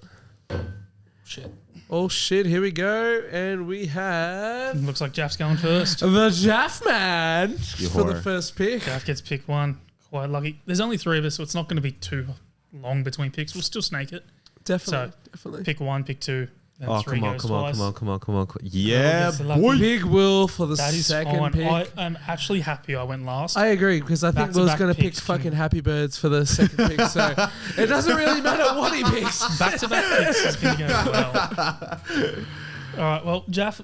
Shit. Oh shit! Here we go, and we have Looks like Jaff's going first. the Jaff man You for the whore. first pick. Jaff gets pick one. Quite lucky. There's only 3 of us, so it's not going to be too long between picks. We'll still snake it. Definitely. Pick 1, pick 2, then Oh, 3 come on, goes come on, twice. come on, come on, come on. Yeah, gets the lucky boy. Big Will for the That is second fine. pick. I am actually happy I went last. I agree because I think Back-to-back Will's going to pick picks fucking can- Happy Birds for the second pick, so it doesn't really matter what he picks. Back-to-back picks is going to go well. All right, well, Jaff,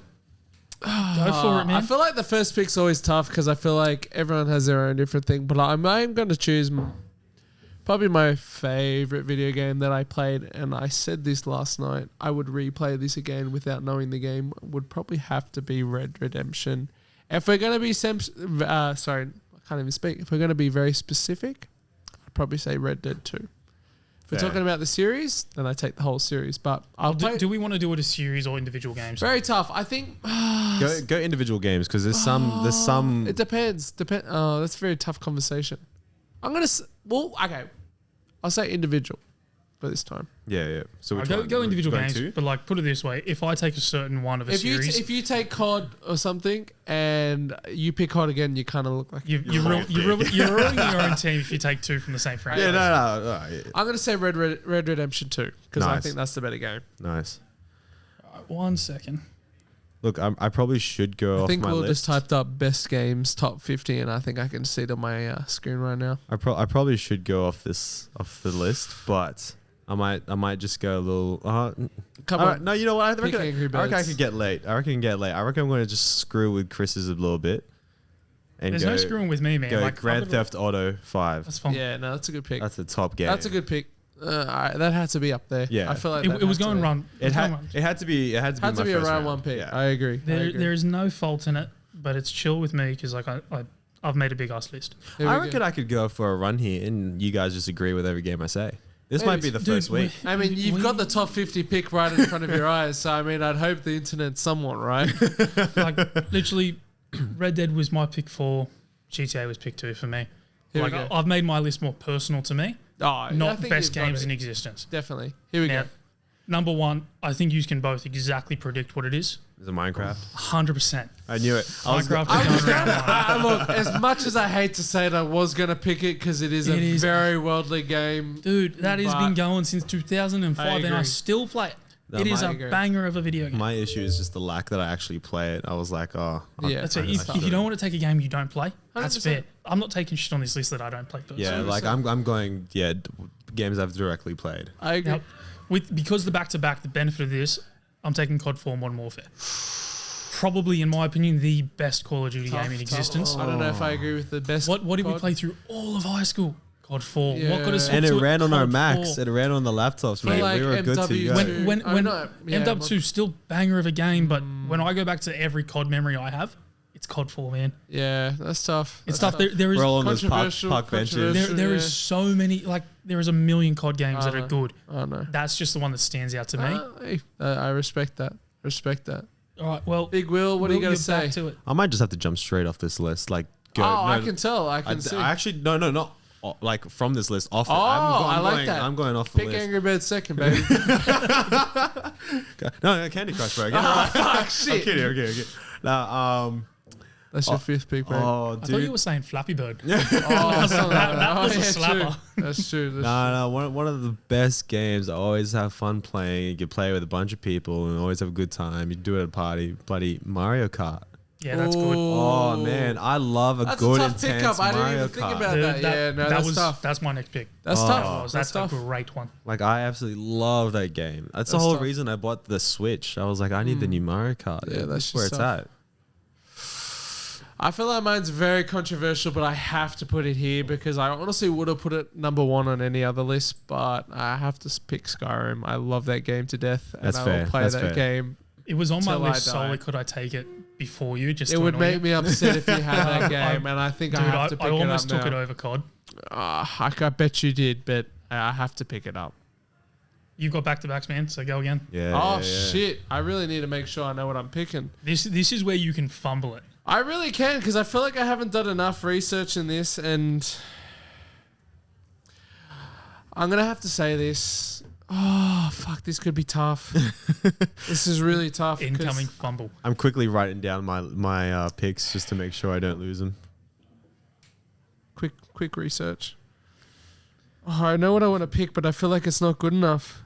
go for it, man. I feel like the first pick's always tough because I feel like everyone has their own different thing, but I'm going to choose probably my favorite video game that I played, and I said this last night. I would replay this again without knowing the game. Would probably have to be Red Redemption. If we're going to be sorry, I can't even speak. If we're going to be very specific, I'd probably say Red Dead 2. If we're Fair. talking about the series, then I take the whole series. But I'll do we want to do it a series or individual games? very tough. I think Go individual games because there's some. it depends. Oh, that's a very tough conversation. I'm gonna. Okay. I'll say individual for this time. Yeah. So I'll which go one? individual Going games, two? but like put it this way: if I take a certain one of a series, If you take COD or something and you pick COD again, you kind of look like you're ruining your own team if you take 2 from the same franchise. Yeah, no. Yeah. I'm gonna say Red Redemption 2 because I Nice. think that's the better game. Nice. All right, 1 second. Look, I probably should go I off think my Will list. just typed up best games top 50, and I think I can see it on my screen right now. I probably should go off the list, but I might just go a little. Come all on, right, no, you know what? I Pick reckon Angry I Birds. could get late. I reckon I'm going to just screw with Chris's a little bit. And There's go, no screwing with me, man. Go Like, Grand I've got Theft Auto 5. That's fine. Yeah, no, that's a good pick. That's a top game. That's a good pick. That had to be up there. Yeah. I feel like It was going to run. It had to be. It had to be. Had to my be a first round 1 pick. Yeah. I agree. There is no fault in it, but it's chill with me because like I've made a big ass list. Here we I go. reckon I could go for a run here, and you guys just agree with every game I say. This might be the Dude, first week. I mean, you've got the top 50 pick right in front of your eyes, so I mean, I'd hope the internet's somewhat right. Like literally, Red Dead was my pick 4. GTA was pick 2 for me. Here we Like go. I've made my list more personal to me, Oh, I not think best you've got games it. in existence. Definitely. Here we Now, go. number 1, I think you can both exactly predict what it is. Is it Minecraft? 100%. I knew it. Minecraft I is was going gonna, round 1. look, as much as I hate to say it, I was going to pick it because it is It a is- very worldly game. Dude, that has But been going since 2005 and I agree. still play it. No, It is I a agree. banger of a video game. My issue is just the lack that I actually play it. I was like, Yeah. That's it. I If you don't want to take a game you don't play, that's 100%. fair. I'm not taking shit on this list that I don't play. Personally. yeah, like I'm going games I've directly played. I agree. Now, because the back-to-back, the benefit of this, I'm taking COD 4 Modern Warfare. Probably, in my opinion, the best Call of Duty game in existence. I don't know if I agree with the best. What did we COD. play through all of high school? COD 4. Yeah. What got us And it hooked to ran on our COD Macs. 4? It ran on the laptops, Feel mate. like We were good to MW2 go. When yeah, MW2 still banger of a game, but when I go back to every COD memory I have, it's COD 4, man. Yeah, that's tough. It's That's tough. There is We're all on those Controversial, park benches. controversial. there yeah. is so many, like there is a million COD games that are good. Oh no. That's just the one that stands out to me. Hey, I respect that. Respect that. All right, well, Big Will, what are you Will, going to you're back say? to it. I might just have to jump straight off this list. Like, go. Oh, I no, can tell. I can see. I actually no, not like from this list. Off it. Oh, I'm I like going, that. I'm going off the Pick list. Angry Birds second, baby. No, Candy Crush, bro. Oh, fuck, I'm shit. kidding. Okay. Now, That's your fifth pick, mate. oh, I thought you dude. were saying Flappy Bird. Oh, something like that was a yeah, slapper. True. That's true. That's No, one of the best games. I always have fun playing. You play with a bunch of people and always have a good time. You do it at a party. Bloody Mario Kart. Yeah, that's good. Oh man, I love a That's good a tough intense pickup. I didn't Mario even think Kart. about Dude, that. Yeah, no, that's tough. That's my next pick. That's Oh. tough. That's tough. a great one. Like I absolutely love that game. That's the That's whole tough. reason I bought the Switch. I was like, I need the new Mario Kart. Yeah, that's where just it's tough. at. I feel like mine's very controversial, but I have to put it here because I honestly would have put it number one on any other list, but I have to pick Skyrim. I love that game to death, and That's I fair. will play That's that fair. game. It was on my Till I list die. solely. Could I take it before you? Just It to would annoy make you? me upset if you had that game, and I think Dude, I have to pick I almost it up took it now. over COD. I bet you did, but I have to pick it up. You've got back to backs, man. So go again. Yeah. Oh yeah, yeah. shit! I really need to make sure I know what I'm picking. This is where you can fumble it. I really can because I feel like I haven't done enough research in this, and I'm gonna have to say this. Oh, fuck. This could be tough. This is really tough. Incoming fumble. I'm quickly writing down my picks just to make sure I don't lose them. Quick research. Oh, I know what I want to pick, but I feel like it's not good enough.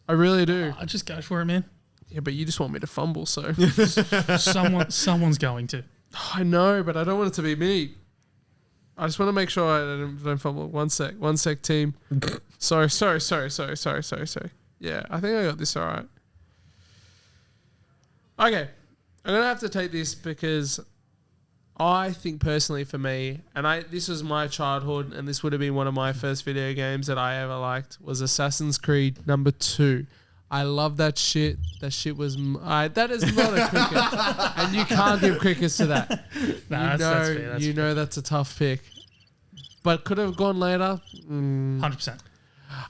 I really do. I'll just go for it, man. Yeah, but you just want me to fumble, so. Someone's going to. I know, but I don't want it to be me. I just want to make sure I don't fumble. One sec, team. Sorry. Yeah, I think I got this all right. Okay, I'm going to have to take this because I think personally for me, and this was my childhood, and this would have been one of my first video games that I ever liked, was Assassin's Creed 2. I love that shit. That shit was... that is not a cricket. And you can't give crickets to that. Nah, that's fair. You know that's a tough pick. But could have gone later? 100%.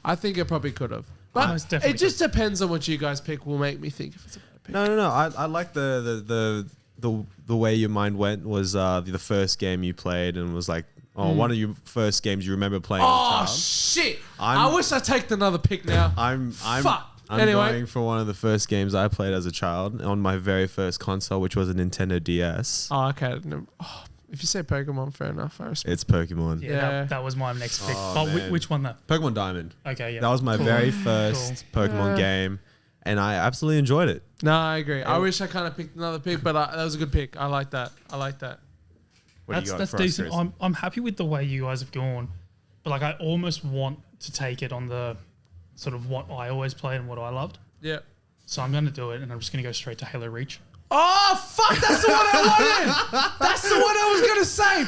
I think it probably could have. But it just depends on what you guys pick will make me think if it's a better pick. No. I like the way your mind went was the first game you played and was like, one of your first games you remember playing as a Oh, child. shit. I wish I take another pick now. Fuck. I'm going for one of the first games I played as a child on my very first console, which was a Nintendo DS. Oh, okay. No. Oh, if you say Pokemon, fair enough. I respect. It's Pokemon. Yeah, that was my next pick. Oh, But man. which one though? Pokemon Diamond. Okay, yeah. That was my very first Pokemon game, and I absolutely enjoyed it. No, I agree. I wish I kind of picked another pick, but that was a good pick. I like that. What do you got That's for us, decent. Chris? I'm happy with the way you guys have gone, but like I almost want to take it on the sort of what I always played and what I loved. Yeah. So I'm going to do it, and I'm just going to go straight to Halo Reach. Oh, fuck. That's the one I wanted. That's the one I was going to say.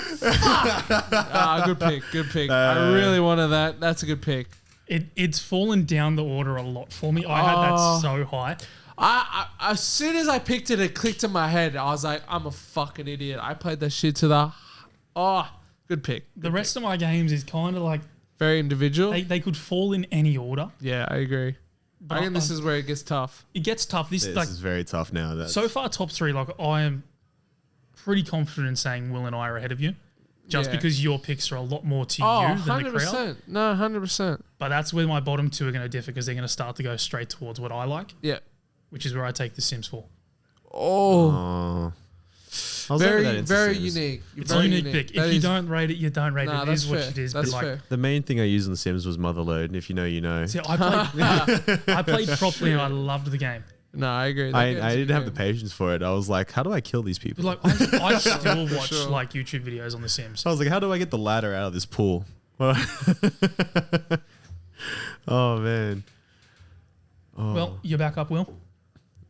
Fuck. Good pick. I really wanted that. That's a good pick. It's fallen down the order a lot for me. I had that so high. I as soon as I picked it, it clicked in my head. I was like, I'm a fucking idiot. I played that shit to the... Oh, good pick. The rest of my games is kind of like... Very individual. They could fall in any order. Yeah, I agree. But I think this is where it gets tough. It gets tough. This is very tough now. So far, top three, like I am pretty confident in saying Will and I are ahead of you. Just because your picks are a lot more to you than the crowd. No, 100%. But that's where my bottom two are going to differ because they're going to start to go straight towards what I like. Yeah. Which is where I take The Sims 4. Oh. Very unique. It's a unique pick. If you don't rate it, you don't rate it. It is what it is. That's but fair. like, The main thing I used in The Sims was Motherload, and if you know, you know. see, I played properly and I loved the game. No, I agree. I didn't have the patience for it. I was like, how do I kill these people? But like, I still watch like YouTube videos on The Sims. I was like, how do I get the ladder out of this pool? Oh, man. Oh. Well, you're back up, Will.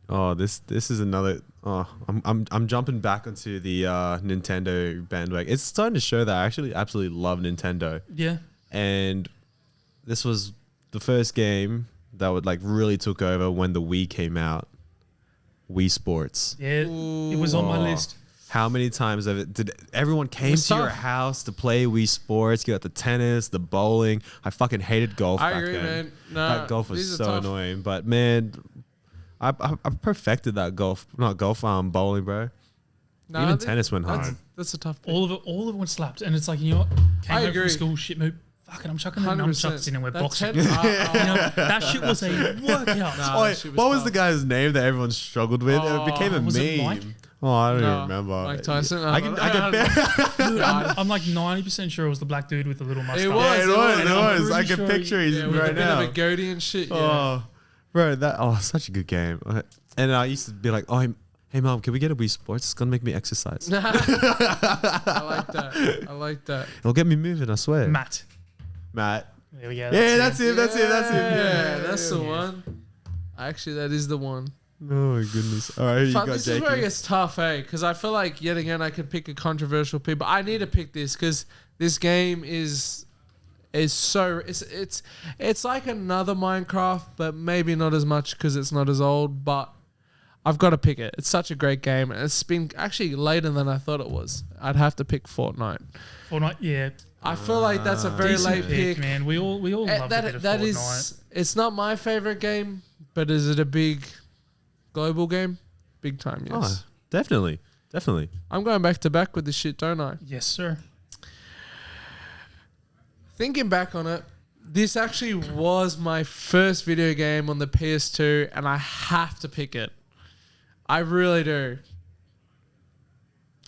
Oh, this is another. Oh, I'm jumping back onto the Nintendo bandwagon. It's starting to show that I actually absolutely love Nintendo. Yeah. And this was the first game that would like really took over when the Wii came out. Wii Sports. Yeah, it was on my list. How many times did everyone came to your house to play Wii Sports? You got the tennis, the bowling. I fucking hated golf back agree, then. man. Nah, that golf was these are so tough. annoying. But man, I perfected that bowling, bro. Nah, Even tennis went that's, hard. That's a tough pick. All of it went slapped, and it's like, you know what? Came I home agree. from school, shit move. Fucking, I'm chucking the 100%. nunchucks in and we're That's boxing. 10 You know, that shit was a workout. Nah, Oh, that shit what was tough. the guy's name that everyone struggled with? It became a was it meme. Mike? Oh, I don't No, even remember. Mike Tyson? I can Dude, I'm like 90% sure it was the black dude with the little mustache. It was. Yeah, it was. I pretty can sure picture he's Yeah, with right a bit now. of a goatee and shit. Yeah. Oh, bro, such a good game. And I used to be like, oh, hey mom, can we get a Wii Sports? It's gonna make me exercise. I like that. It'll get me moving, I swear. Matt. There we go. Yeah, that's him. Yeah, that's the one. Actually, that is the one. Oh my goodness. All right, who you got, This is where it Jakey? gets tough, eh? Because I feel like yet again I could pick a controversial pick, but I need to pick this because this game is so it's like another Minecraft, but maybe not as much because it's not as old. But I've got to pick it. It's such a great game, and it's been actually later than I thought it was. I'd have to pick Fortnite. Fortnite, yeah. I feel like that's a very Decent late pick. man. We all love a bit of that Fortnite. is, it's not my favorite game, but is it a big global game? Big time, yes. Oh, definitely. I'm going back to back with this shit, don't I? Yes, sir. Thinking back on it, This actually was my first video game on the PS2, and I have to pick it. I really do.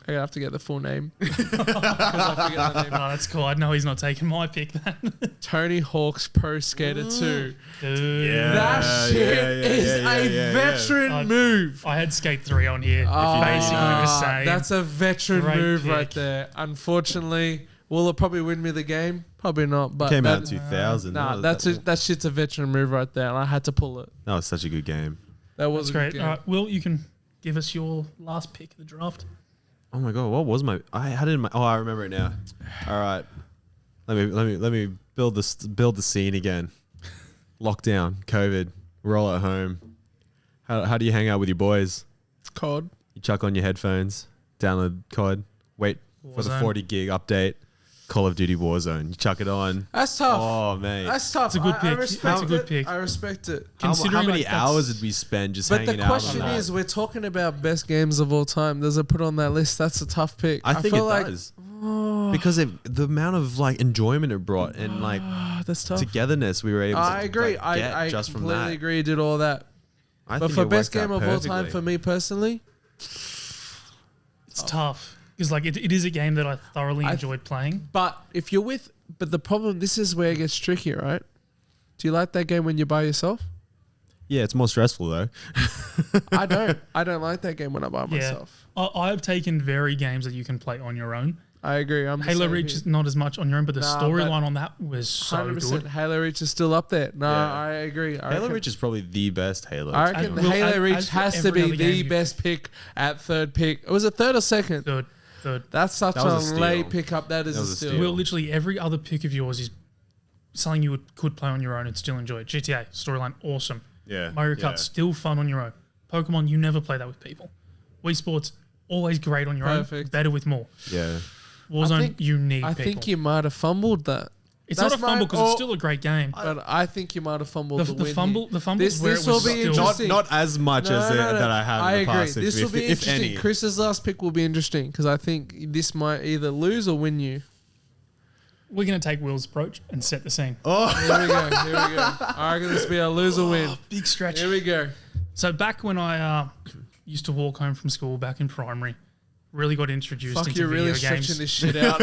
I have to get the full name. Because I forget the name. Oh, that's cool. I know he's not taking my pick then. Tony Hawk's Pro Skater 2. Dude. That shit is a veteran move. I had Skate 3 on here. Oh, Basically the same. that's a veteran Great move pick. right there. Unfortunately, will it probably win me the game? Probably not. But Came out in 2000. Nah, that shit's a veteran move right there, and I had to pull it. That was such a good game. That was That's a great. good game. All right, Will, you can give us your last pick of the draft. Oh my god, what was my? I had it in my. Oh, I remember it now. All right, let me build the scene again. Lockdown, COVID, we're all at home. How do you hang out with your boys? COD. You chuck on your headphones, download COD, wait for the Warzone. 40 gig update. Call of Duty Warzone. You chuck it on. That's tough. Oh man, That's tough. It's a good pick. I respect That's a good it. pick. I respect it. how Considering, many like, that's- hours did we spend just But hanging the out? question on that? is, we're talking about best games of all time. Does it put on that list? That's a tough pick. I think feel it like, does because the amount of like enjoyment it brought and like that's tough. togetherness we were able to I agree. like, get I just from completely that. agree. Did all that. I But think for it best worked out game of all time, perfectly. for me personally, It's tough because like it is a game that I thoroughly enjoyed playing. but if you're with, but the problem, this is where it gets tricky, right? Do you like that game when you're by yourself? Yeah, it's more stressful though. I don't. I don't like that game when I'm by Yeah, myself. I've taken very games that you can play on your own. I agree. I'm the Halo same Reach here. is not as much on your own, but the Nah, storyline on that was so 100%. good. Halo Reach is still up there. No, Yeah. I agree. Halo Reach is probably the best Halo. I reckon Well, Halo as Reach for has to every be other game the you- best pick at third pick. Was it third or second? Third. That's such That was a a late steal. pickup. That is That a was a steal. steal. Will, literally every other pick of yours is something you could play on your own and still enjoy it. GTA storyline awesome. Yeah. Mario Kart still fun on your own. Pokemon, you never play that with people. Wii Sports always great on your Perfect. own. Better with more. Yeah. Warzone, think- you need I people. think you might have fumbled that. It's That's not a fumble because my- it's still a great game. But I think you might have fumbled the, The win fumble, here. the fumble This- is where this it was will be still. interesting. Not as much as that I have I in the agree. past. This will be if interesting. any. Chris's last pick will be interesting because I think this might either lose or win you. We're going to take Will's approach and set the scene. Oh, Here we go. Here we go. I reckon this will be a lose or win. Big stretch. Here we go. So back when I used to walk home from school back in primary, really got introduced Fuck, into you're video really games. stretching this shit out.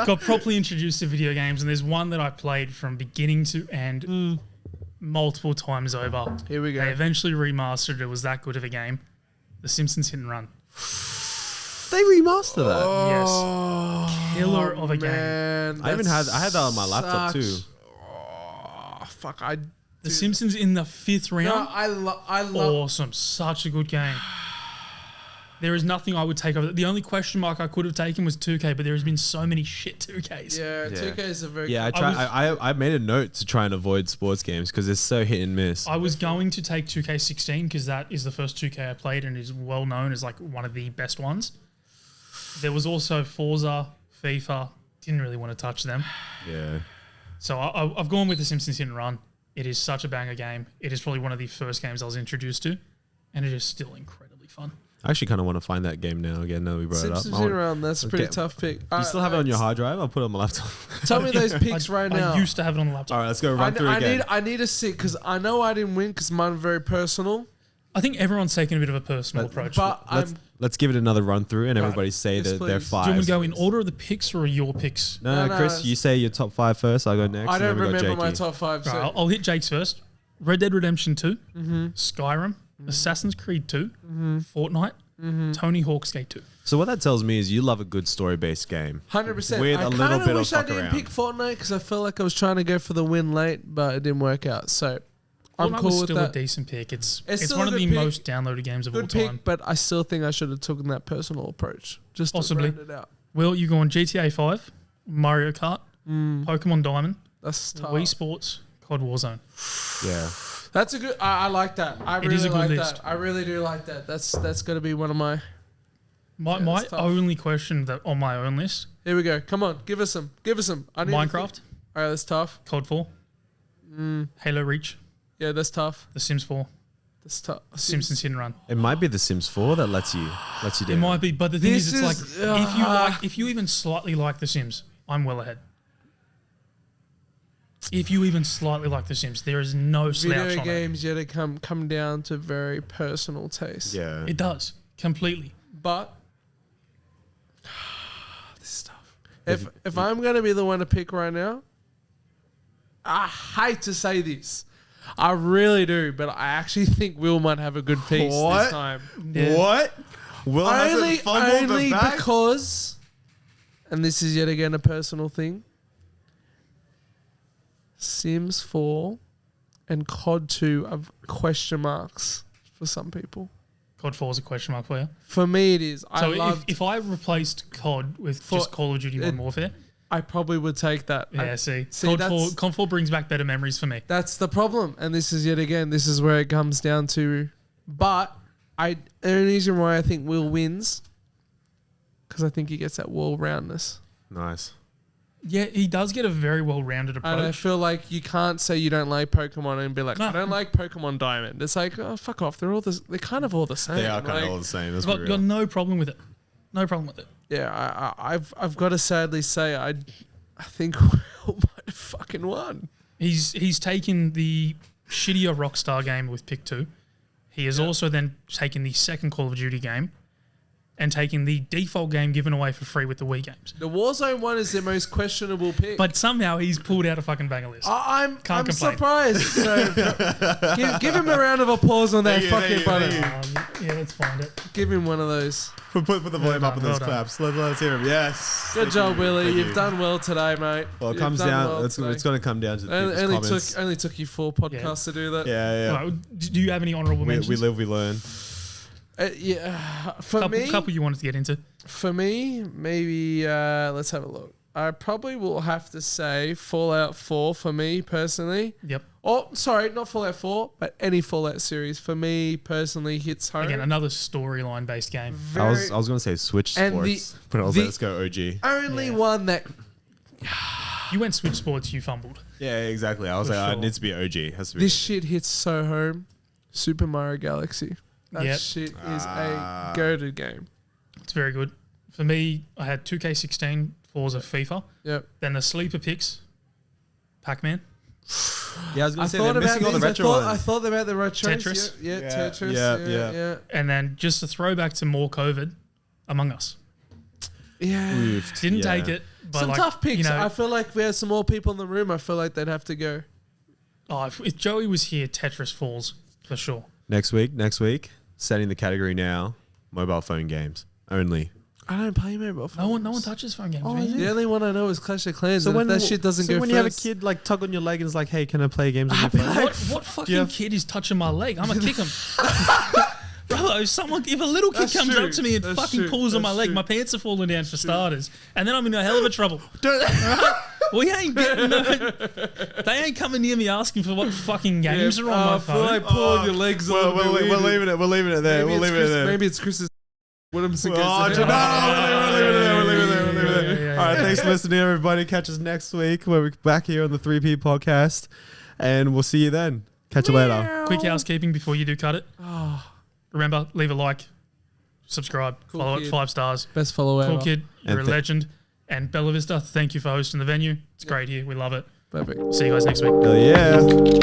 Got properly introduced to video games, and there's one that I played from beginning to end multiple times over. Here we go. They eventually remastered it. It was that good of a game. The Simpsons Hit and Run. they remaster that. Oh, Killer of a game. man, I had that on my laptop sucks. too. Oh, fuck, I. The Simpsons in the fifth round. No, I love. Awesome. Such a good game. There is nothing I would take over. The only question mark I could have taken was 2K, but there has been so many shit 2Ks. Yeah, 2K is a very. Yeah, I made a note to try and avoid sports games because it's so hit and miss. I was going to take 2K16 because that is the first 2K I played and is well known as like one of the best ones. There was also Forza, FIFA. Didn't really want to touch them. Yeah. So I've gone with The Simpsons Hit and Run. It is such a banger game. It is probably one of the first games I was introduced to, and it is still incredibly fun. I actually kind of want to find that game now again. Now that we brought Simpsons it up. in around. That's a pretty Okay. tough pick. You still have it on your hard drive? I'll put it on my laptop. Tell me those picks right now. I used to have it on the laptop. All right, let's go run through again. I need a sit because I know I didn't win because mine was very personal. I think everyone's taken a bit of a personal approach. But Let's give it another run through and Right. everybody say Yes, that their please. do you want me fives. to go in order of the picks or your picks? No, No, Chris, no, you say your top 5 first. I'll go next. I and then don't we got remember my Jakey. top 5. Right, So I'll hit Jake's first. Red Dead Redemption 2, Skyrim, Assassin's Creed 2, Fortnite, Tony Hawk Skate 2. So what that tells me is you love a good story-based game. 100%. With I a little kinda bit of wish I fuck didn't around. pick Fortnite because I felt like I was trying to go for the win late, but it didn't work out. So I'm Fortnite cool was with still a that. decent pick. It's still one a of the good pick. most downloaded games of all Good time. pick, but I still think I should have taken that personal approach just to Possibly. round it out. Will, you go on GTA 5, Mario Kart, Pokemon Diamond, That's tough. Wii Sports, COD Warzone. Yeah. That's a good. I like that. I It really is a good like list. that. I really do like that. That's going to be one of my. My that's tough. only question that on my own list, Here we go. Come on, give us some. Give us some. I need to think. Minecraft, All right, that's tough. COD 4, Halo Reach, Yeah, that's tough. The Sims 4, That's tough. Simpsons Hit and Run. It might be The Sims 4 that lets you It down. might be, but the thing This is, it's is- like if you even slightly like The Sims, I'm well ahead. if you even slightly like The Sims, there is no slouch Video on games yet to come down to very personal taste. Yeah. it. It does completely. But this stuff. If I'm gonna be the one to pick right now, I hate to say this. I really do, but I actually think Will might have a good piece What? this time. Yeah. What? Will hasn't fumbled Only the bag? because, and this is yet again a personal thing, Sims 4 and COD 2 are question marks for some people. COD 4 is a question mark for you. For me, it is. So if I replaced COD with just Call of Duty Modern Warfare, I probably would take that. yeah, see, COD 4 brings back better memories for me. That's the problem. And this is yet again, this is where it comes down to. But the only reason why I think Will wins, because I think he gets that well-roundness. Nice. Yeah, he does get a very well-rounded approach. And I feel like you can't say you don't like Pokemon and be like, No. I don't like Pokemon Diamond. It's like, oh, fuck off. They're kind of all the same. They are kind Like, of all the same. That's got real. no problem with it. No problem with it. Yeah, I've got to sadly say I think Will might have fucking won. He's taken the shittier Rockstar game with Pick 2. He has also then taken the second Call of Duty game and taken the default game given away for free with the Wii games. The Warzone one is their most questionable pick. But somehow he's pulled out a fucking banger list. I'm complain. surprised. So give him a round of applause on that fucking button. Yeah, let's find it. Give him one of those. Put the volume up with well those done. claps. Let's hear him. Yes. Good Thank job, you. Willie. Thank You've you. done well today, mate. Well, it You've comes done down. well It's today. going to come down to the people's comments. Only took you 4 podcasts to do that. Yeah. Right, do you have any honourable We mentions? live, we learn. Yeah. For me, couple you wanted to get into. For me, maybe let's have a look. I probably will have to say Fallout 4 for me personally. Yep. Oh, sorry, not Fallout 4, but any Fallout series for me personally hits home. Again, another storyline based game. I was going to say Switch And Sports, but I was the- like, let's go OG. only Yeah. one that You went Switch Sports, you fumbled. Yeah, exactly. I was For like, sure. it needs to be OG. Has to be. this shit hits so home. Super Mario Galaxy. That Yep. shit is a goated game. It's very good. For me, I had 2K16, Forza, FIFA. Yep. Then the sleeper picks, Pac-Man, Yeah, I was going I to say thought they're about missing all the these. I retro thought ones. about the retros. Tetris. Yeah, Yeah, Tetris. yeah. Yeah. and then just a throwback to more COVID, Among Us. Yeah. Oofed. Didn't Yeah. take it, but Some like, tough picks. You know, I feel like we have some more people in the room. I feel like they'd have to go. if Joey was here, Tetris falls for sure. Next week, setting the category now, mobile phone games only. I don't play mobile phone. No one touches phone games. Oh, man. the only one I know is Clash of Clans. So when that shit doesn't go when first, you have a kid like tug on your leg and it's like, hey, can I play games on your phone? What fucking kid is touching my leg? I'm gonna kick him. Bro, if a little kid That's comes true. up to me and That's fucking true. pulls on my That's leg, true. my pants are falling down for starters, and then I'm in a hell of a trouble. We ain't getting they ain't coming near me asking for what fucking games are on my I feel phone. like pulling your legs a little bit weird. We're leaving it. We're leaving it there. Maybe We'll it's leave it there. Maybe it's Chris's Williamson. Oh, against no, it. we're leaving it there. We're leaving it there. We're leaving it there. Yeah, All right, thanks for listening, everybody. Catch us next week. We're back here on the 3P podcast, and we'll see you then. Catch you later. Quick housekeeping before you do cut it. Oh, Remember, leave a like, subscribe, Cool follow it kid. 5 stars. best follow ever. Cool kid, you're And a legend. And Bella Vista, thank you for hosting the venue. It's great here. We love it. Perfect. See you guys next week. Hell yeah.